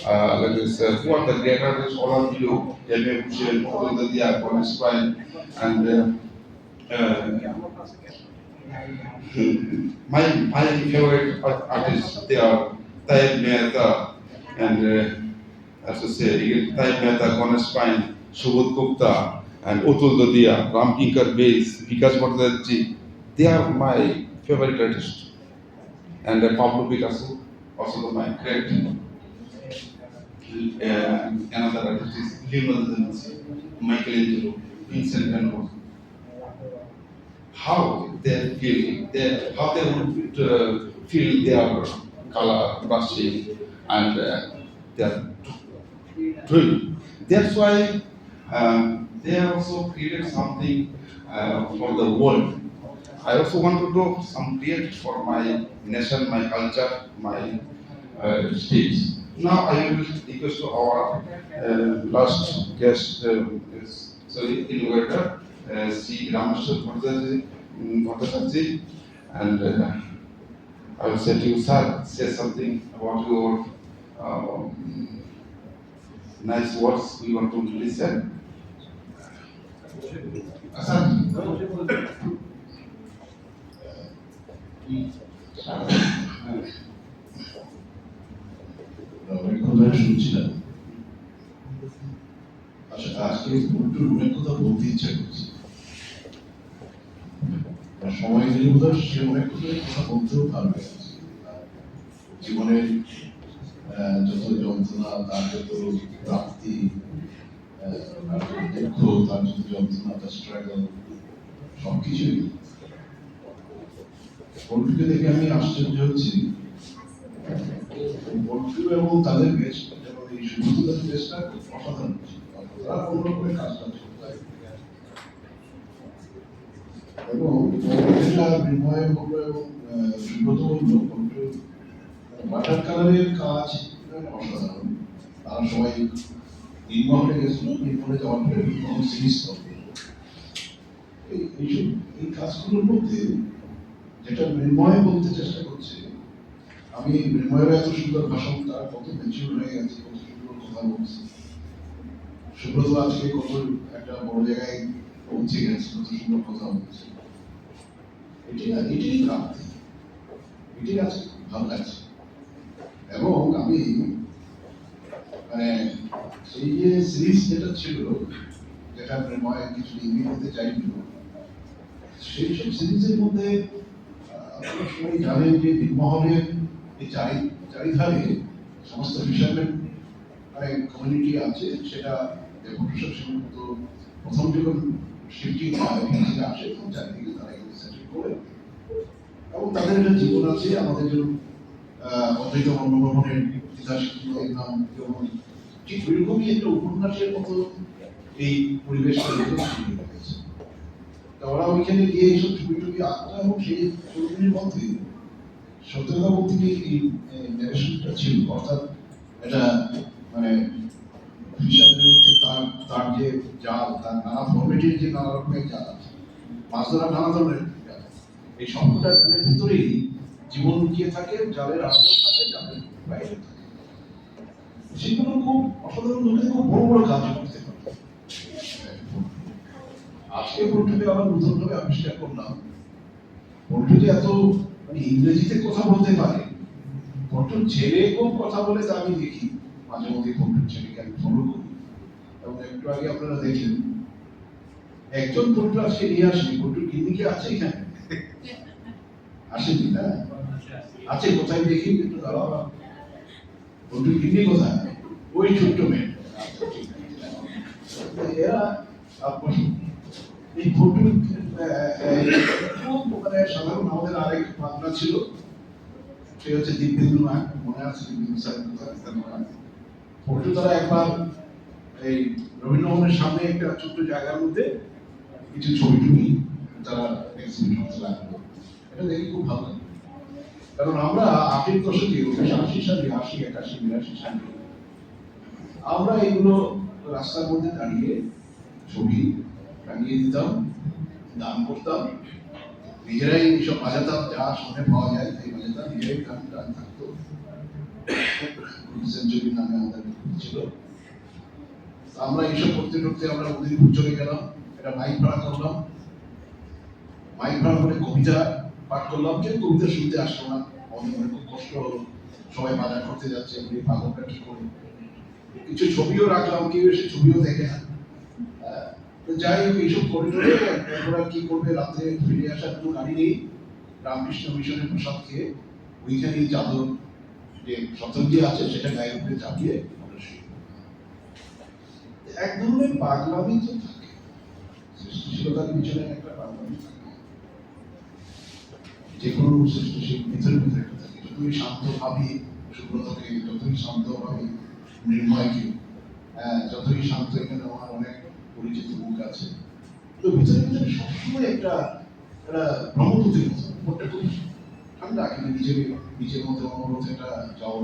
like this, who are the great artists, all of you, Yemi Bhushan, Paul Dadia, Collins Pine, and my favorite artists, they are Taib Mehta and as I say again, Taib Mehta, Collins Pine, Shubhat Gupta, and Atul Dadia, Ram Kinkar Bays, Vikas Bhattacharya. They are my favorite artists. And Pablo Picasso, also my great. Another artist is Leonardo da Vinci, Michelangelo, Vincent van Gogh. How they feel, how they would feel their color, brushing, and their doing. That's why they also created something for the world. I also want to do some create for my nation, my culture, my state. Now I will request to our last guest, innovator, C. Rameshwar Bhattacharya, and I will say to you, sir, say something about your nice words we want to listen. অনেক কথা শুনছিলাম। আচ্ছা, আজকে একটু অনেক কথা বলতে ইচ্ছা করছে। সময় দিলে বোধহয় সে অনেক কথা বলতেও পারবে। জীবনের যত যন্ত্রণা, তার যত প্রাপ্তি, তার যত দুঃখ, তার যত যন্ত্রণা, তার স্ট্রাগল, সবকিছুই বন্ধুকে দেখে আমি আশ্চর্য হচ্ছি। বন্ধু এবং তাদের বেশ যেমন এই সুবিধার বেশটা অসাধারণ, তারা অন্য রকমের কাজ করতে পারে। এবং যেটা বিনয় বললো এবং সুব্রত বললো ওয়াটার কালারের কাজ অসাধারণ। তারা সবাই নির্মহলে গেছিল, নির্মহলে যাওয়ার পরে নির্মহল সিরিজ করবে। এইসব এই কাজগুলোর মধ্যে যেটা মৃন্ময় বলতে চেষ্টা করছে, আমি মৃন্ময়ের এত সুন্দর ভাষণ, তারা কত ম্যাচিউর হয়ে গেছে, কত সুন্দর কথা বলছে। সুব্রত আজকে কত একটা বড় জায়গায় পৌঁছে গেছে, কত সুন্দর কথা বলছে। এটাই প্রাপ্তি, এটাই আজকে ভালো লাগছে। এবং আমি মানে সেই যে সিরিজ যেটা ছিল, যেটা মৃন্ময় কিছু ইঙ্গিত দিতে চাইছিল, সেই সব সিরিজের মধ্যে আপনারা সবাই জানেন যে নির্মহলের এই চারিধারে সমস্ত ফিশারম্যান কমিউনিটি আছে। সেটা প্রশাসক সম্ভবত প্রথম যখন শিফটিং হয় আসে তখন চারিদিকে তারা এখানে সেটেল করে এবং তাদের একটা জীবন আছে। আমাদের যেমন অদ্বৈত বর্ণভবনের ইতিহাস নাম যেমন ঠিক ওইরকমই একটা উপন্যাসের মতো এই পরিবেশটা তৈরি হয়েছে। ওরা ওইখানে গিয়ে এইসব ছবি টবি আঁকতো এবং সেই ছবিগুলির মধ্যে সত্যতা বলতে কি এই ন্যারেশনটা ছিল, অর্থাৎ এটা মানে ফিশারম্যানের তার যে জাল, তার নানা ফর্মেটের যে নানা রকমের জাল আছে, মাছ ধরার নানা ধরনের জাল, এই সবকটা জালের ভিতরেই জীবন লুকিয়ে থাকে, জালের আগ্রহ থাকে, জালের বাইরে থাকে। সেগুলো খুব অসাধারণ ভাবে খুব বড় বড় কাজ করতে পারে। আজকে পল্টুকে আবার নতুনভাবে আবিষ্কার করলাম। পল্টু যে এত মানে ইংরেজিতে কথা বলতে পারে, পল্টুর ছেলে খুব কথা বলে তা আমি দেখি মাঝে মধ্যে। পল্টুর ছেলেকে আমি ফলো করি এবং একটু আগে আপনারা দেখলেন একজন পল্টু আজকে নিয়ে আসেনি। পল্টুর গিন্নি কি আছে এখানে? আসেনি না? আছে কোথায় দেখি একটু দাঁড়াও। পল্টুর গিন্নি কোথায়? ওই ছোট্ট মেয়ে। এরা এই ফটো মানে সাধারণ আমাদের আরেক পাত্রা ছিল, সে হচ্ছে দিব্যেন্দু নায়ক, মনে আছে দিব্যেন্দু স্যার ফটো। তারা একবার এই রবীন্দ্রভবনের সামনে একটা ছোট্ট জায়গার মধ্যে কিছু ছবি টবি তারা এক্সিবিট করতে লাগলো। এটা দেখে খুব ভালো লাগে, কারণ আমরা ৮০ দশকে ১৯৮০ সালে ৮০, ৮১, ৮২ সালে আমরা এগুলো রাস্তার মধ্যে দাঁড়িয়ে ছবি টাঙিয়ে দিতাম, গান করতাম, নিজেরাই এইসব বাজাতাম, যা শুনে পাওয়া যায় তাই বাজাতাম, নিজেরাই গান গান থাকতো। সেঞ্চুরি নামে আমাদের ছিল। আমরা এইসব করতে করতে আমরা উদয়পুর চলে গেলাম, একটা মাইক ভাড়া করলাম, মাইক ভাড়া করে কবিতা পাঠ করলাম। কিন্তু কবিতা শুনতে আসলো না, আমাদের মনে খুব কষ্ট হলো। সবাই বাজার করতে যাচ্ছে, উনি পাগলটা কি করে। কিছু ছবিও রাখলাম, কেউ এসে ছবিও দেখে না। যাই হোক, এইসব করিডোরে ওরা কি করবে, রাত্রে ফিরে আসার কোনো গাড়ি নেই। রামকৃষ্ণ মিশনের প্রসাদ খেয়ে ওইখানেই চাদর যে শতাব্দী আছে সেটা গায়ের উপরে চাপিয়ে আমরা শুয়ে এক ধরনের পাগলামি তো থাকে, সৃষ্টিশীলতার পিছনে একটা পাগলামি থাকে। যে কোনো সৃষ্টিশীল ভিতরে ভিতরে একটা থাকে। যতই শান্ত ভাবি সুব্রতকে, যতই শান্ত ভাবি মৃন্ময়কে, যতই শান্ত এখানে আমার অনেক পরিচিত মুখ আছে, তো ভিতরে ভিতরে সবসময় একটা ব্রহ্মপুত্রের মতো মনটা খুব ঠান্ডা, কিন্তু নিজের মধ্যে অনুরোধ একটা জল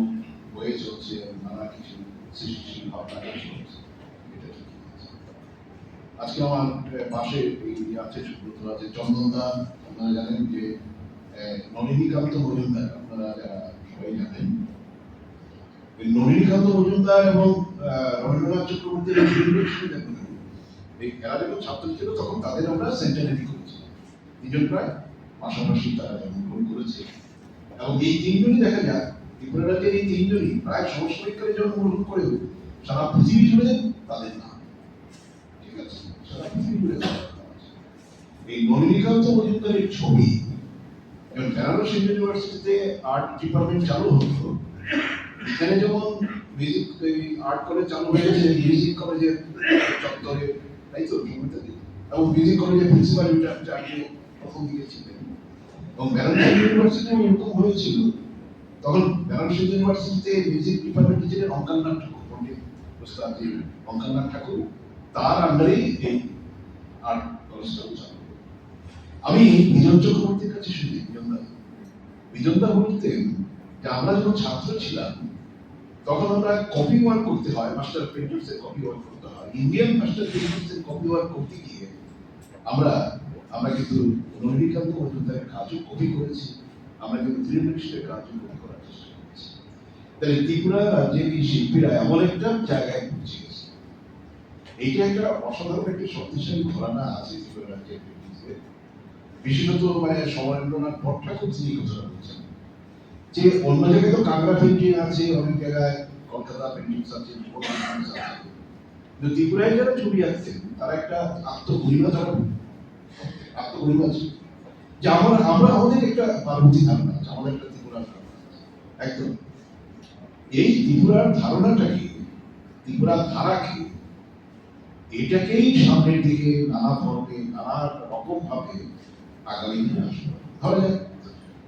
বয়ে চলছে, নানা কিছু সৃষ্টিশীল ভাবনা চলছে। এটা ঠিক আছে। আজকে আমার পাশে এই আছে সুব্রত আছে, চন্দনদা, আপনারা জানেন যে নলিনীকান্ত মজুমদার, আপনারা যারা সবাই জানেন নলিনীকান্ত মজুমদার এবং রবীন্দ্রনাথ চক্রবর্তীর এই খেলা যখন ছাত্র ছিল তখন তাদের আমরা সেন্টারিটি করেছি। দুজন প্রায় পাশাপাশি তারা জন্মগ্রহণ করেছে এবং এই তিনজনই দেখা যায় ত্রিপুরা রাজ্যের এই তিনজনই প্রায় সমসাময়িককালে জন্মগ্রহণ করেও সারা পৃথিবী জুড়ে তাদের নাম, ঠিক আছে, সারা পৃথিবী জুড়ে এই নলিনীকান্ত মজুমদারের ছবি যখন বেনারস ইউনিভার্সিটিতে আর্ট ডিপার্টমেন্ট চালু হতো, এখানে যেমন মিউজিক আর্ট কলেজ চালু হয়েছে মিউজিক কলেজের চত্বরে, তাই তো এবং মিউজিক কলেজের প্রিন্সিপাল যাকে প্রথম দিকে ছিলেন এবং বেনারস ইউনিভার্সিটি এরকম হয়েছিল। তখন বেনারস ইউনিভার্সিটিতে মিউজিক ডিপার্টমেন্টে ছিলেন অঙ্কারনাথ ঠাকুর, পণ্ডিত ওস্তাদ অঙ্কারনাথ ঠাকুর, তার আন্ডারেই এই আর্ট কলেজটা চালু। আমি বিজন চক্রবর্তীর কাছে শুনি বিজনদা বলতেন যে আমরা যখন ছাত্র ছিলাম তখন আমরা কপি ওয়ার্ক করতে হয়, মাস্টার প্রিন্টার্স এর কপি ওয়ার্ক করতে হয়। ইন্ডিয়ান মাস্টার প্রিন্টার্স এর কপি ওয়ার্ক করতে গিয়ে আমরা কিন্তু নৈনিকান্ত মজুমদারের কাজও কপি করেছি, আমরা কিন্তু ত্রিভুবনেশ্বরের কাজও কপি করার চেষ্টা করেছি। তাহলে ত্রিপুরা রাজ্যের এই শিল্পীরা এমন একটা জায়গায় পৌঁছে গেছে, এইটা একটা অসাধারণ একটা শক্তিশালী ঘরানা আছে ত্রিপুরা রাজ্যের প্রিন্টিংসে। বিশেষত সমরেন্দ্রনাথ ভট্টাচার্য তিনি কথা বলছেন যে অন্য জায়গায় তো কাংড়া পেন্টিং আছে, অনেক জায়গায় কলকাতা পেন্টিংস আছে, কিন্তু ত্রিপুরায় যারা ছবি আঁকছেন তারা একটা আত্মগরিমা আছে, যে আমরা আমাদের একটা পার্বতী ধারণা আছে, আমাদের একটা ত্রিপুরার ধারণা একদম। এই ত্রিপুরার ধারণাটাকে, ত্রিপুরার ধারাকে, এটাকেই সামনের দিকে নানা ধরনের নানা রকম ভাবে আগামী দিনে আসবে। ধরা যায়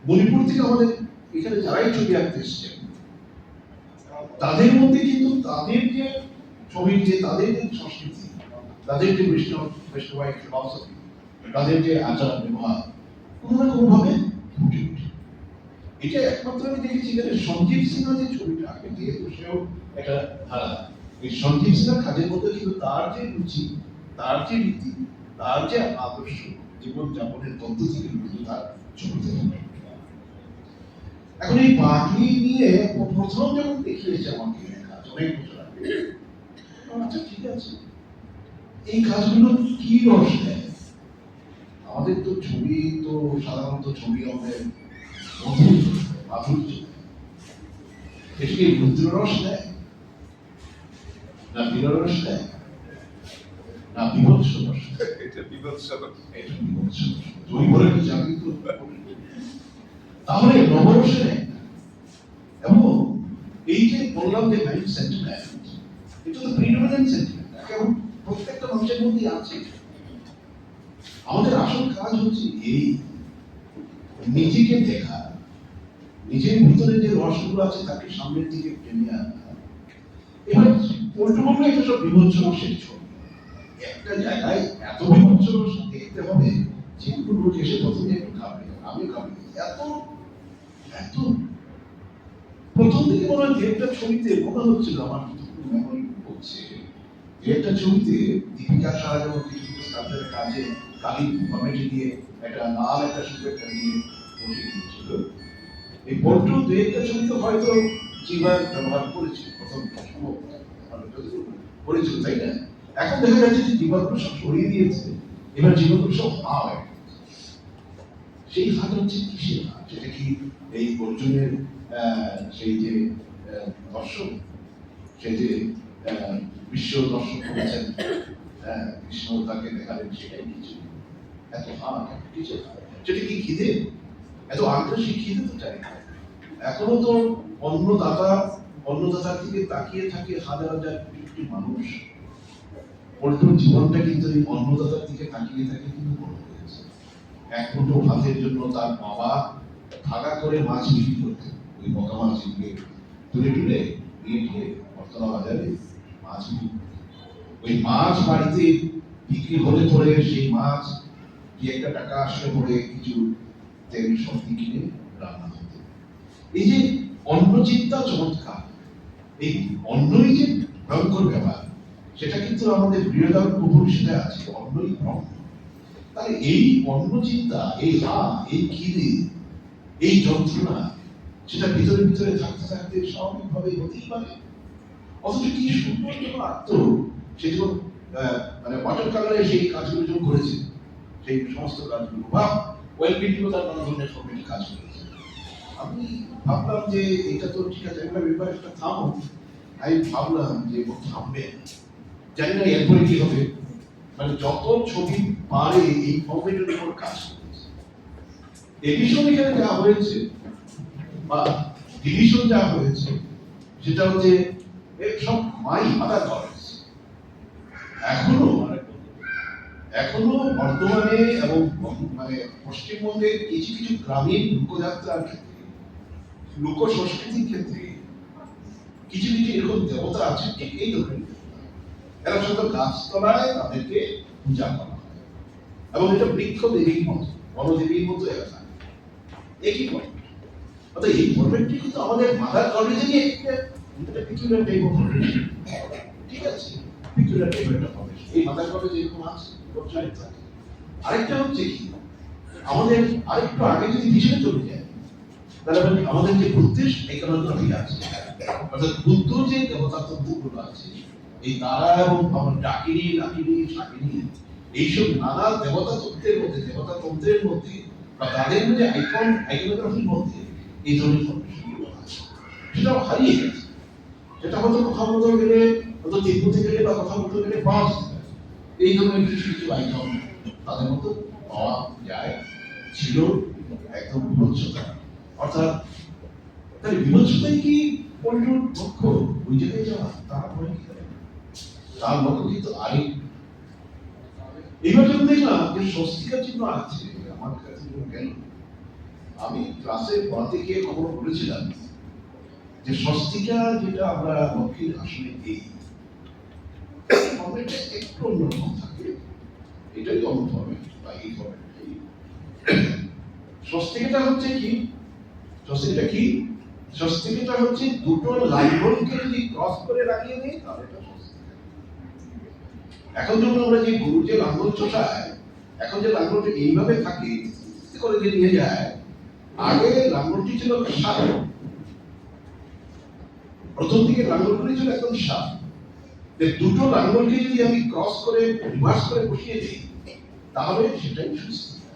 মণিপুর থেকে আমাদের এখানে যারাই ছবি আঁকতে এসছেন তাদের মধ্যে কিন্তু তাদের যে ছবির যে তাদের যে সংস্কৃতি, তাদের যে বৈষ্ণবায়িক ফিলসফি, তাদের যে আচার ব্যবহার কোনো না কোনো ভাবে ফুটে ওঠে। এটা একমাত্র আমি দেখেছি এখানে সঞ্জীব সিনহা যে ছবিটা আঁকে, যেহেতু সেও একটা ধারা, এই সঞ্জীব সিনহার কাজের মধ্যে কিন্তু তার যে রুচি, তার যে রীতি, তার যে আদর্শ জীবনযাপনের পদ্ধতি কিন্তু তার ছবিতে। এখন এই পাগলি নিয়ে প্রথম যখন দেখিয়েছে আমাকে কাজ অনেক বছর আগে, আচ্ছা ঠিক আছে, এই কাজগুলো কি রস দেয়? আমাদের তো ছবি তো সাধারণত ছবি আমাদের মাধুর্য, এটাকে রুদ্র রস দেয় না বীররস দেয় না বিভৎস রস? এটা বিভৎস। এটা বিভৎস রস। তুমি বলে জানি তো তাহলে নবরসে নেয়। এবং এই যে বললাম যে ভাইভ সেন্টিমেন্ট, এটা তো প্রিডমিনেন্ট সেন্টিমেন্ট, এখন প্রত্যেকটা মানুষের মধ্যেই আছে। আমাদের আসল কাজ হচ্ছে এই নিজেকে দেখা, নিজের ভিতরে যে রসগুলো আছে তাকে সামনের দিকে টেনে আনা। এবার পল্টুবাবু এটা সব বিভৎস রসের ছবি, একটা জায়গায় এত বিভৎস রস দেখতে হবে যে কোনো লোক এসে প্রথমে একটু খাবে, আমি খাবি এত এত। প্রথম দিকে মনে হয় একটা ছবিতে মনে হচ্ছিল আমার মেমোরি হচ্ছে যে একটা ছবিতে দীপিকা সাহায্য কিছু স্টাফের কাজে কালি কমিটি দিয়ে একটা লাল একটা সুন্দর নিয়ে বসে দিয়েছিল। এই বড্ড দু একটা ছবি তো হয়তো জীবায় ব্যবহার করেছে প্রথম করেছিল, তাই না? এখন দেখা যাচ্ছে যে জীবাগুলো সব সরিয়ে দিয়েছে, এবার জীবাগুলো সব হা হয়ে সেই হাত হচ্ছে কিসের হাত? সেটা কি এই অর্জুনের সেই যে দর্শক, সেই যে বিশ্ব দর্শক করেছেন, কৃষ্ণ তাকে দেখালেন, সেটাই কিছু এত হাত কিছু, সেটা কি খিদে? এত আগ্রহ, সেই খিদে তো চাই না। এখনো তো অন্নদাতার দিকে তাকিয়ে থাকে হাজার হাজার কোটি মানুষ। পল্টুর জীবনটা কিন্তু এই অন্নদাতার দিকে তাকিয়ে থাকে কিন্তু বড় হয়েছে। এক মুঠো ভাতের জন্য তার বাবা ভাগা করে মাছ বিক্রি করতেন, ওই বকা মাছ তুলে তুলে নিয়ে গিয়ে বর্তলা বাজারে মাছ বিক্রি করতেন। ওই মাছ বাড়িতে বিক্রি হলে পরে সেই মাছ কি একটা টাকা আসলে পরে কিছু তেল সবজি কিনে রান্না হতো। এই যে অন্ন চিন্তা চমৎকার, এই অন্নই যে ভয়ঙ্কর ব্যাপার, সেটা কিন্তু আমাদের বৃহদার উপনিষদে আছে, অন্নই ব্রহ্ম। তাহলে এই অন্ন চিন্তা, এই এই খিদে, এই যন্ত্রণা, সেটা ভিতরে ভিতরে থাকতে থাকতে স্বাভাবিকভাবেই হতেই পারে। অথচ কি সুন্দর যখন আত্ম, সে যখন ওয়াটার কালারে সেই কাজগুলো যখন করেছে, সেই সমস্ত কাজগুলো বা ওয়েল পেন্টিংও তার নানা ধরনের ফর্মেটে কাজ করেছে। আমি ভাবলাম যে এটা তো ঠিক আছে, একটা ব্যাপার একটা থামো। আমি ভাবলাম যে থামবে, জানি না এরপরে কি হবে। যত ছবি পারে এই ফর্মেটের উপর কাজ করেছে। এডিশন এখানে যা হয়েছে বা ডিভিশন যা হয়েছে, সেটা হচ্ছে সব মাই আদার করেছে। এখনো বর্তমানে এবং পশ্চিমবঙ্গের কিছু কিছু গ্রামীণ লোকযাত্রার ক্ষেত্রে, লোক সংস্কৃতির ক্ষেত্রে কিছু কিছু এরকম দেবতা আছে, ঠিক এই ধরনের এরা শুধু গাছতলায় তাদেরকে পূজা করা হয় এবং এটা বৃক্ষ দেবীর মতো। বনদেবীর মতো এরা থাকে একই ফর্মেট। অর্থাৎ এই ফর্মেটটি কিন্তু আমাদের মাদার কলেজেরই একটা পিকুলার টাইপ অফ ফর্মেশন, ঠিক আছে, পিকুলার টাইপ একটা ফর্মেশন। এই মাদার কলেজ এরকম আছে, প্রচলিত থাকে। আরেকটা হচ্ছে কি, আমাদের আরেকটু আগে যদি পিছনে চলে যায়, তাহলে আমাদের যে বুদ্ধিস্ট ইকোনমি আছে, অর্থাৎ বুদ্ধ যে দেবতা তন্ত্রগুলো আছে, এই তারা এবং আমার ডাকিনী লাকিনী শাকিনী এইসব নানা দেবতা তন্ত্রের মধ্যে বা তাদের মধ্যে আইকনোগ্রাফির মধ্যে এই ধরনের ফর্মেশনগুলো আছে, সেটাও হারিয়ে গেছে। সেটা হয়তো কথা বলতে গেলে, হয়তো তিব্বতে গেলে বা কথা বলতে গেলে পাওয়া যেতে পারে। এই ধরনের কিছু কিছু আইকন তাদের মতো পাওয়া যায়, ছিল একদম বিভৎসতা। অর্থাৎ তাহলে বিভৎসতাই কি পল্টুর লক্ষ্য ওই জায়গায় যাওয়া? তারপরে কি করে? তার লক্ষ্য কিন্তু আরেক। এইবার যখন দেখলাম যে স্বস্তিকা চিহ্ন আছে আমার কাছে গেল, আমি ক্লাসে পড়াতে গিয়ে খবর বলেছিলাম যে স্বস্তিকা যেটা আমরা লক্ষ্মীর আসলে এই ফর্মেটটা একটু অন্যরকম থাকে, এটাই অন্য ফর্মেট বা এই ফর্মেট। স্বস্তিকাটা হচ্ছে কি? স্বস্তিকাটা কি? স্বস্তিকাটা হচ্ছে দুটো লাইনকে যদি ক্রস করে রাখিয়ে দেই তাহলে এটা স্বস্তিকা। এখন যখন আমরা যে গরু যে লাঙ্গল চষায়, এখন যে লাঙ্গলটা এইভাবে থাকে করে যে নিয়ে যায়, আগে লাঙ্গলটি ছিল সাপ, প্রথম দিকে লাঙ্গলগুলি ছিল একদম সাপ। দুটো লাঙ্গলকে যদি আমি ক্রস করে রিভার্স করে বসিয়ে দিই তাহলে সেটাই স্বস্তিকা।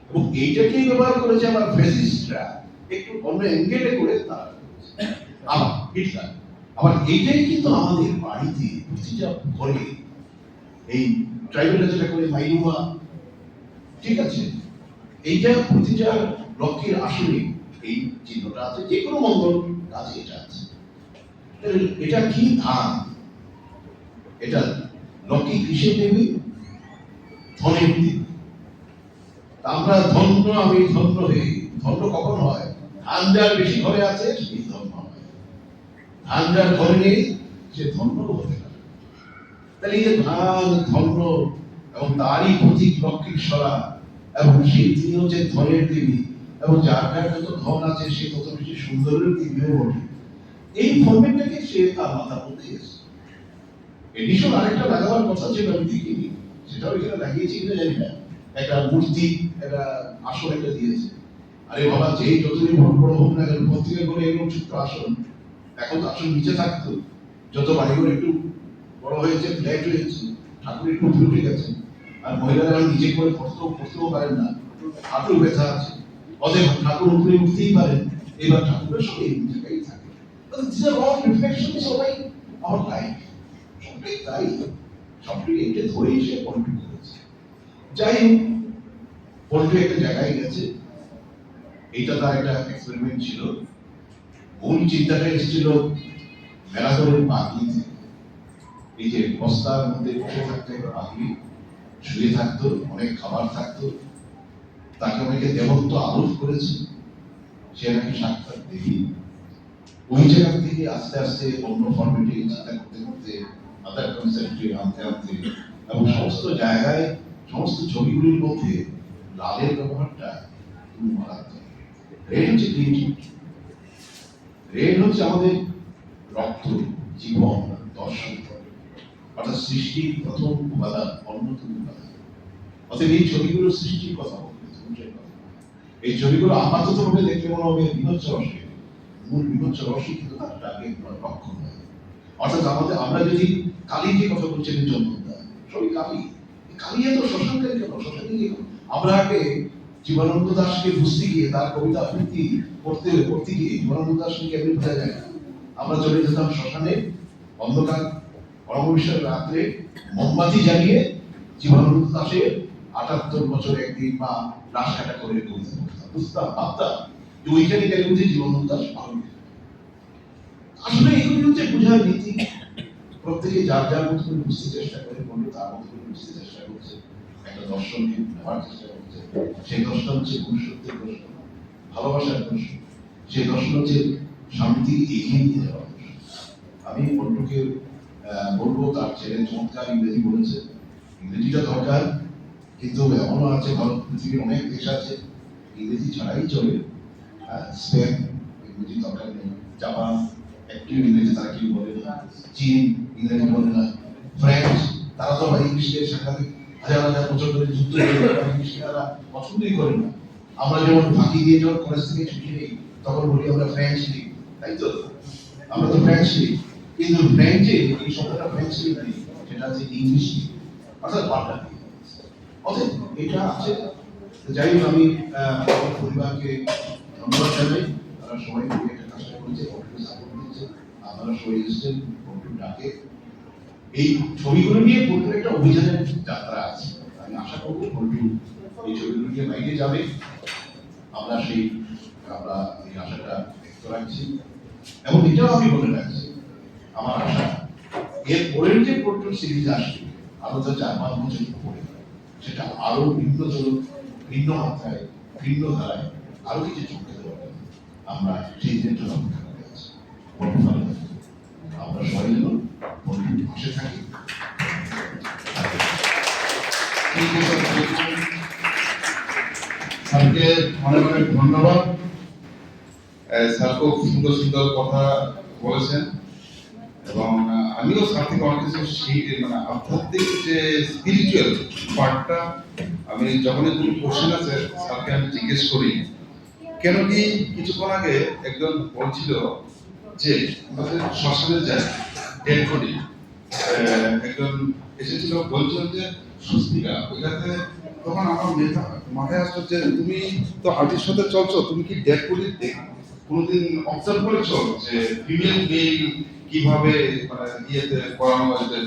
এবং এইটাকেই ব্যবহার করেছে আমার ফ্যাসিস্টরা একটু অন্য অ্যাঙ্গেলে করে তারা আবার হিটলার। আবার এইটাই কিন্তু আমাদের বাড়িতে প্রতিটা ঘরে এই ট্রাইবেলরা যেটা করে মাইনুমা, ঠিক আছে, এইটা প্রতিটা লক্ষ্যের আসলে এই চিহ্নটা আছে, যে কোনো মঙ্গল কাজে এটা আছে। এটা কি? ধান। এটা লক্ষ্মী কিসের দেবী? ধনের দেবী। আমরা ধন্য, আমি ধন্য হই। ধন্য কখন হয়? ধান যার বেশি ঘরে আছে সেই ধন্য হয়, ধান যার ঘরে নেই সে ধন্য হতে পারে। তাহলে এই যে ধান ধন্য এবং তারই প্রতীক লক্ষ্মীর সরা, এবং সেই তিনি হচ্ছে ধনের দেবী, এবং যার কাছে যত ধন আছে সে তত বেশি সুন্দরের দেবীও বটে। এই ফর্মেটটাকে সে তার মাথার মধ্যে এসেছে। এডিশন আরেকটা লাগাবার কথা ছিল, আমি দেখিনি, সেটাও এখানে লাগিয়েছি কিনা জানি না। একটা মূর্তি, একটা আসন একটা দিয়েছে। আরে বাবা, যেই যতদিন বড় হোক না কেন, প্রত্যেকে করে এরকম ছোট্ট আসন, এখন তো আসন নিচে থাকতো, যত বাড়িগুলো একটু বড় হয়েছে, ফ্ল্যাট হয়েছে, ঠাকুর একটু উঠে গেছে, আর মহিলারা নিজে করে পড়তেও পারেন না, হাঁটুর ব্যথা আছে, অতএব ঠাকুর উপরে উঠতেই পারেন, এবার ঠাকুরের সঙ্গে এই জায়গায় থাকে। সবাই আমার লাইফ সবটাই তাই, সবটাই এটা ধরেই সে পল্টু করেছে। যাই হোক, পল্টু একটা জায়গায় গেছে, এইটা তার একটা এক্সপেরিমেন্ট ছিল। মূল চিন্তাটা এসেছিল মেলাঘরের পাগলি থেকে। এই যে বস্তার মধ্যে বসে থাকতো একটা পাগলি, শুয়ে থাকতো, অনেক খাবার থাকতো, তাকে অনেকে দেবত্ব আরোপ করেছে, সে নাকি সাক্ষাৎ দেখি। ওই জায়গা থেকে আস্তে আস্তে অন্য ফর্মেটে চিন্তা করতে করতে আদার কনসেপ্টে আনতে আনতে, এবং সমস্ত জায়গায় সমস্ত ছবিগুলির মধ্যে লালের ব্যবহারটা খুব মারাত্মক। রেড হচ্ছে ক্রিয়েটিভিটি, রেড হচ্ছে আমাদের রক্ত, জীবন, দর্শন, অর্থাৎ সৃষ্টির প্রথম উপাদান, অন্যতম উপাদান। অর্থাৎ এই ছবিগুলো সৃষ্টির কথা বলছে। এই ছবিগুলো আপাতত ভাবে দেখলে মনে হবে বিভৎস রসে, মূল বিভৎস রসই কিন্তু তার টার্গেট লক্ষণ নয়। অর্থাৎ আমরা যদি কালীর যে কথা বলছেন চন্দনদা, সবই কালী। কালী এত শ্মশানকারী কেন? শ্মশানকারী আমরা আগে জীবনানন্দ দাশকে বুঝতে গিয়ে, তার কবিতা আবৃত্তি পড়তে গিয়ে জীবনানন্দ দাশকে কেমন বোঝা যায় না? আমরা চলে যেতাম শ্মশানে, অন্ধকার অমাবস্যার রাত্রে মোমবাতি জ্বালিয়ে জীবনানন্দ দাশের ৭৮ বছরে একদিন বা লাশ কাটা করে কবিতা পড়তাম, বুঝতাম, ভাবতাম যে ওইখানে গেলে বুঝে জীবনানন্দ দাশ পালন। আসলে এগুলি হচ্ছে বোঝার নীতি। প্রত্যেকে যার যার মতো করে বুঝতে চেষ্টা করে, বললো তার মতো করে বুঝতে চেষ্টা করছে, একটা দর্শনকে নেওয়ার চেষ্টা করছে। সেই দর্শন হচ্ছে পুরুষত্বের দর্শন, ভালোবাসার দর্শন। সেই দর্শন হচ্ছে শান্তি এগিয়ে নিয়ে যাওয়ার দর্শন। আমি বন্ধুকে বলবো, তার ছেলে চমৎকার ইংরেজি বলেছে, ইংরেজিটা দরকার, কিন্তু এমনও আছে ভারত পৃথিবীর অনেক দেশ আছে ইংরেজি ছাড়াই চলে। স্পেন ইংরেজি দরকার নেই, জাপান একটু ইংরেজি তারা কেউ বলে না, চীন ইংরেজি বলে না, ফ্রেঞ্চ তারা তো ইংলিশের সাংঘাতিক হাজার হাজার বছর ধরে যুদ্ধ করে ইংলিশকে তারা পছন্দই করে না। আমরা যেমন ফাঁকি দিয়ে যখন কলেজ থেকে ছুটি নেই তখন বলি আমরা ফ্রেঞ্চ লিগ, তাই তো আমরা তো ফ্রেঞ্চ লিগ, কিন্তু ফ্রেঞ্চে এই শব্দটা ফ্রেঞ্চ লিগ নেই, সেটা হচ্ছে ইংলিশ লিগ, অর্থাৎ পাল্টা লিগ। অতএব এটা আছে। যাই হোক আমি আমার পরিবারকে ধন্যবাদ জানাই, তারা সবাই মিলে একটা কাজটা করেছে, পল্টুকে সাপোর্ট দিচ্ছে, আপনারা সবাই এসেছেন পল্টুর ডাকে। এই ছবিগুলো নিয়ে পল্টুর একটা অভিযানের যাত্রা আছে, আমি আশা করবো পল্টু এই ছবিগুলো নিয়ে বাইরে যাবে, আমরা এই আশাটা ব্যক্ত রাখছি। এবং এটাও আমি বলে রাখছি, আমার আশা এর পরের যে পল্টুর সিরিজ আসবে আরো তো 4-5 বছর পরে, সেটা আরো ভিন্নতর, ভিন্ন মাত্রায়, ভিন্ন ধারায় আরো কিছু চলতে পারবে। আমরা সেই দিনের জন্য অপেক্ষা করে আছি। আমরা সবাই যেন পল্টুর পাশে থাকি। স্যারকে অনেক অনেক ধন্যবাদ। স্যার খুব সুন্দর সুন্দর কথা বলেছেন এবং আমিও স্যার থেকে অনেক কিছু মানে আধ্যাত্মিক যে স্পিরিচুয়াল পার্টটা আমি যখনই কোনো কোশ্চেন আছে স্যারকে আমি জিজ্ঞেস করি। কেন কি কিছুক্ষণ আগে একজন বলছিল যে আমাদের শ্মশানে যায় ডেড বডি, একজন এসেছিল বলছিল যে স্বস্তিকা ওইটাতে, তখন আমার মাথায় আসতো যে তুমি তো হাতির সাথে চলছো, তুমি কি ডেড বডি কোনোদিন অবজার্ভ করেছো যে ফিমেল মেল কিভাবে মানে ইয়েতে করানো হয়, যে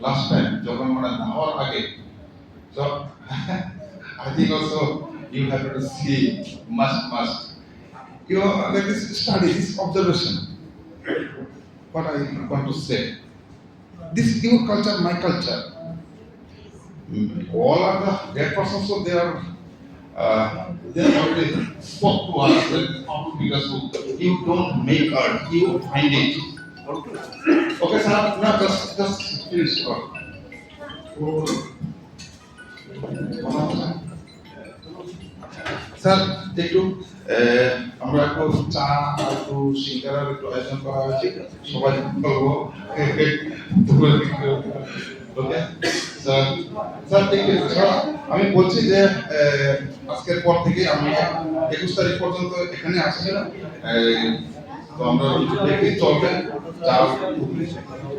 লাস্ট টাইম যখন মানে নামার আগে। So I think also you have to see must you know like this study, this observation. What I want to say, this your culture, my culture, all are the dead persons, so they are already spoke to us because you don't make art, you find it. Okay, sir, now just finish. Sir একটু আমরা একটু চা আর একটু সিঙ্গারার একটু আয়োজন করা হয়েছে, সবাই বলবো। ওকে স্যার, স্যার আমি বলছি যে আজকের পর থেকে আমি 21 তারিখ পর্যন্ত এখানে আসছি, তো আমরা দেখি চলবে।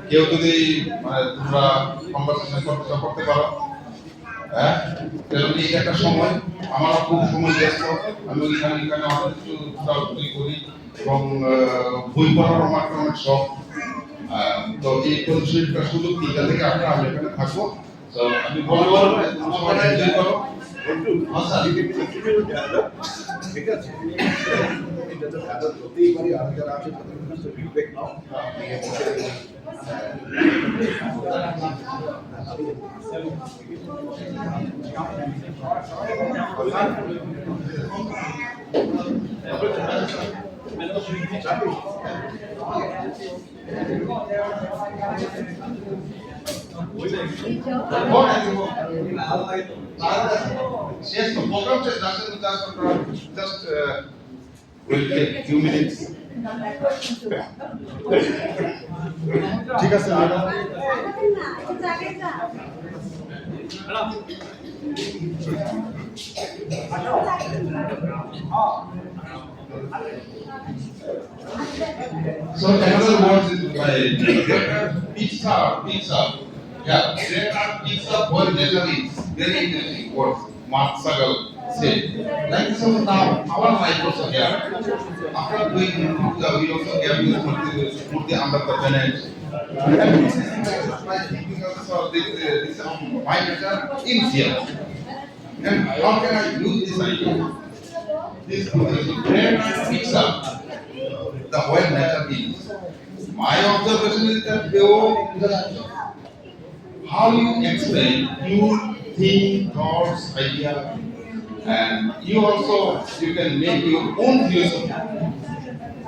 কেউ যদি মানে তোমরা কনভারসেশন করতে পারো, হ্যাঁ এটা একটা সময়, আমারও খুব সময় ব্যস্ত, আমি ওইখানে অনেক কিছু ঘোরাঘুরি করি এবং বই পড়ার আমার অনেক শখ। তো এই পরিস্থিতিটা সুযোগ 3টা থেকে 8টা আমি এখানে থাকবো। তো আমি বলবো সবাই এনজয় করো। ঠিক আছে, এটা তো আদত হতেই পারি, আর যারা আছে তাদের কাছে ফিডব্যাক নাও। শেষ তো প্রোগ্রাম শেষ, just will take few minutes. ঠিক আছে madam. So another word is pizza. Yeah, there are pizza for nature is very interesting word. Mark Sagal said. Like so now our life also here. After doing we also have Murti under the planet. And this is my thinking also this my nature in here. And how can I use this idea? This bread pizza. The whole nature is. My observation is that how you explain, you think, thoughts, idea, and you can make your own philosophy,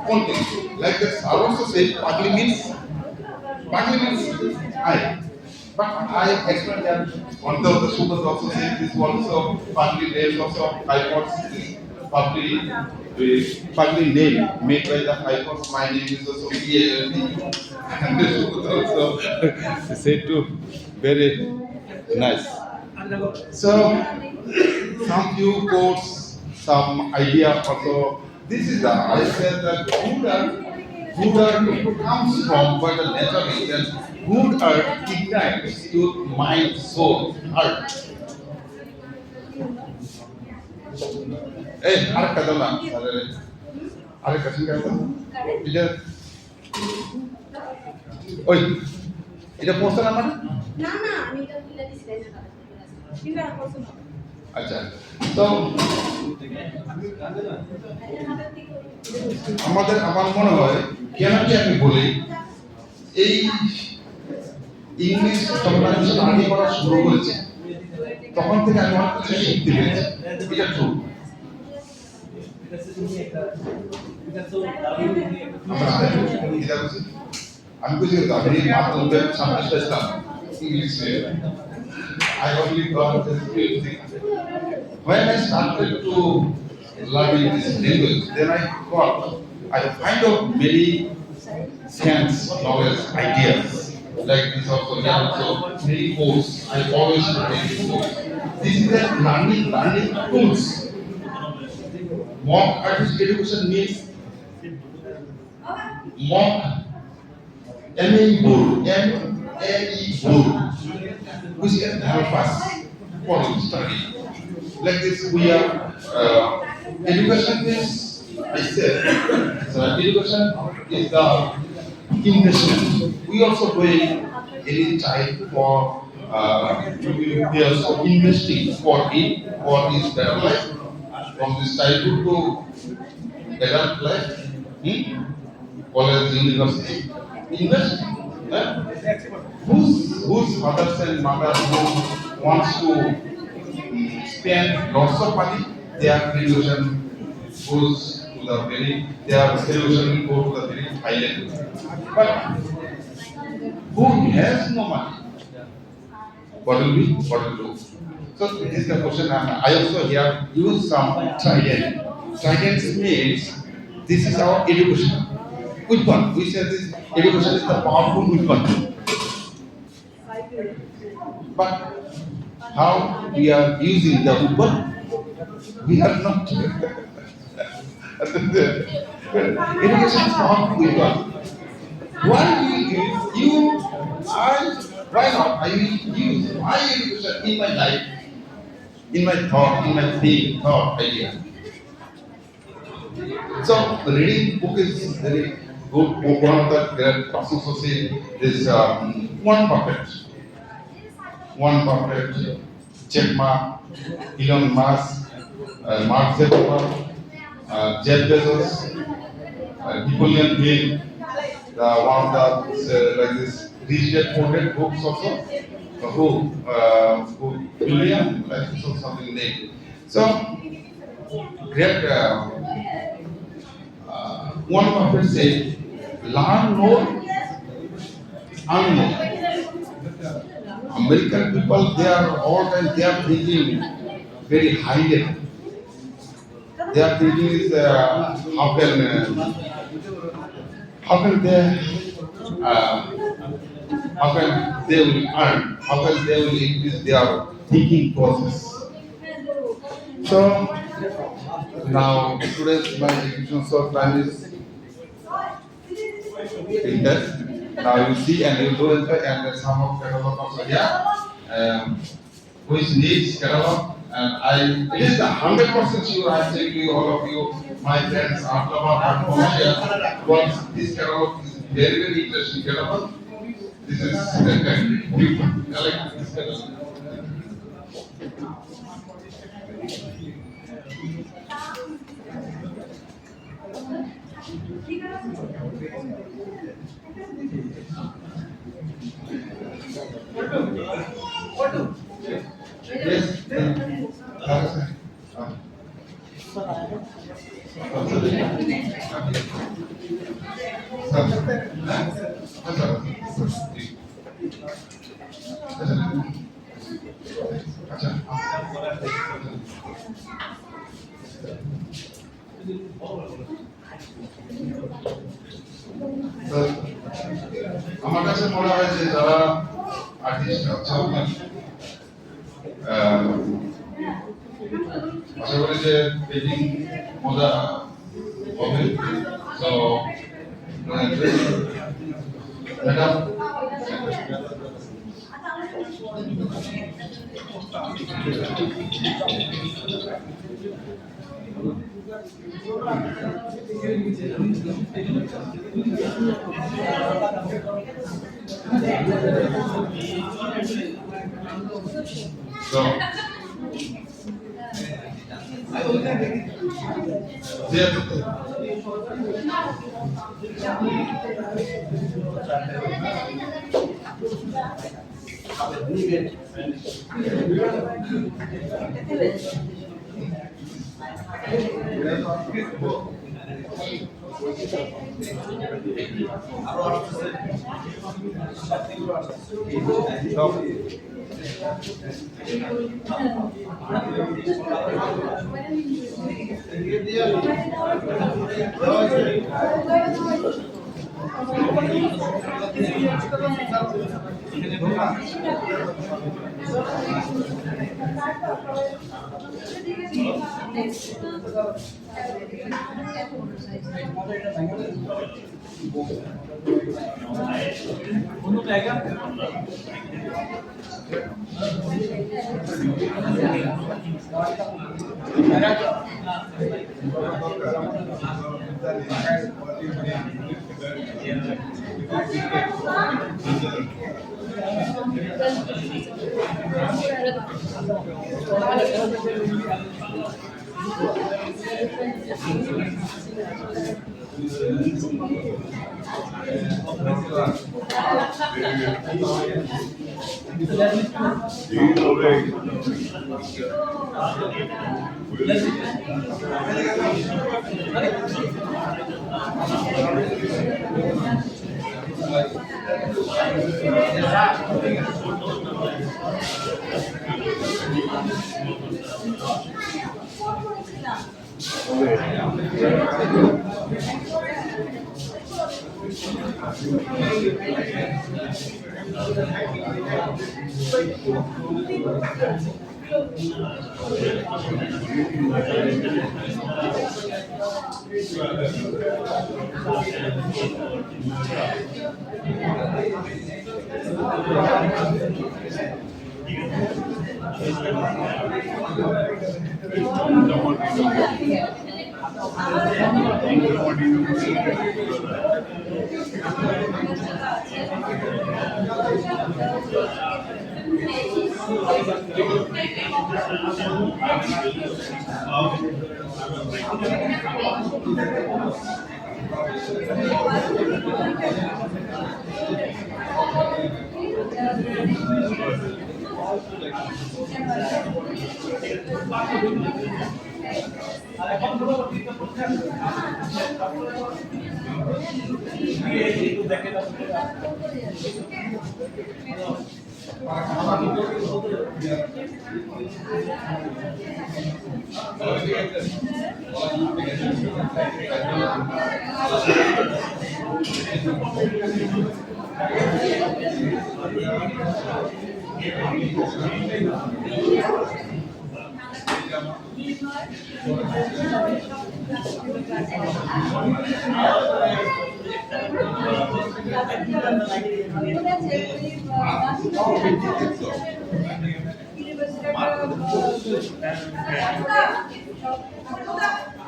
own thing. Like that, I also say, Pagli means I. But I explained that one of the students also said this also partly named also High Court is partly name made by the High Court. My name is also PALD. And the students also said to very nice. So some few quotes, some idea also. This is the I said that good comes from by the nature is that good earth ignites your mind, soul, heart. Eh, arekta daw na, sarili. Arekta singa daw. Ida. Oi. Ida posta naman? না না আমি এটা তুলে দিছিলাম না কিন্তু আর করছ না আচ্ছা। তো আমার মনে হয় কেন কি আমি বলি এই ইংলিশ যখন আমি স্টাডি করা শুরু করেছি তখন থেকে আমি অনেক কিছু শিখতে পেরেছি এটা ট্রু আমি কিছু আমি মাধ্যমে সামনে আসলাম ইংলিশে I only got this few things. When I started to learning this language, then I find out many sense, knowledge, ideas. Like this also, there also many course. I always read this course. This is a learning tools. Mock artist education means mock M-A-E board, M-A-E board, which can help us for study. Like this, we are education is, I said, so education is the investment. We also doing any type for we are also investing for his better life, from this childhood to adult life, college, university, invest. Whose fathers and mothers who wants to spend lots of money, their education goes to the their education will go to the very high level. But who has no money? What will do? So this is the question. I also here use some trident. Trident means this is our education. Which one? We say this education is the powerful weapon. But how we are using the weapon? We are not. Education is powerful weapon. Why do we use why not? I will use my education in my life, in my thought, in my thought idea. So reading book is very good. One of the great persons who say this one perfect, Jack Ma, Elon Musk, Mark Zuckerberg, Jeff Bezos, Napoleon Hill, one of the like this Rich Dad Poor Dad books also, who William, like something name. So great. One prophet said, learn more, earn more. American people, they are all time, they are thinking very high level. Their thinking is how can they will earn, how can they will increase their thinking process. So now today's my education short time is in that. Now you see and you do it and some of catalog also here, which needs catalog. And it is the 100% sure I say to you, all of you, my friends, after our commercial, once this catalog is very, very interesting catalog. This is you collect this catalog. Yes. Sir, আমার কাছে মনে হয় যে যারা artist আছে আপনার আশা করি যে পেইন্টিং মজা হবে। তো ম্যাডাম So,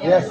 Yes.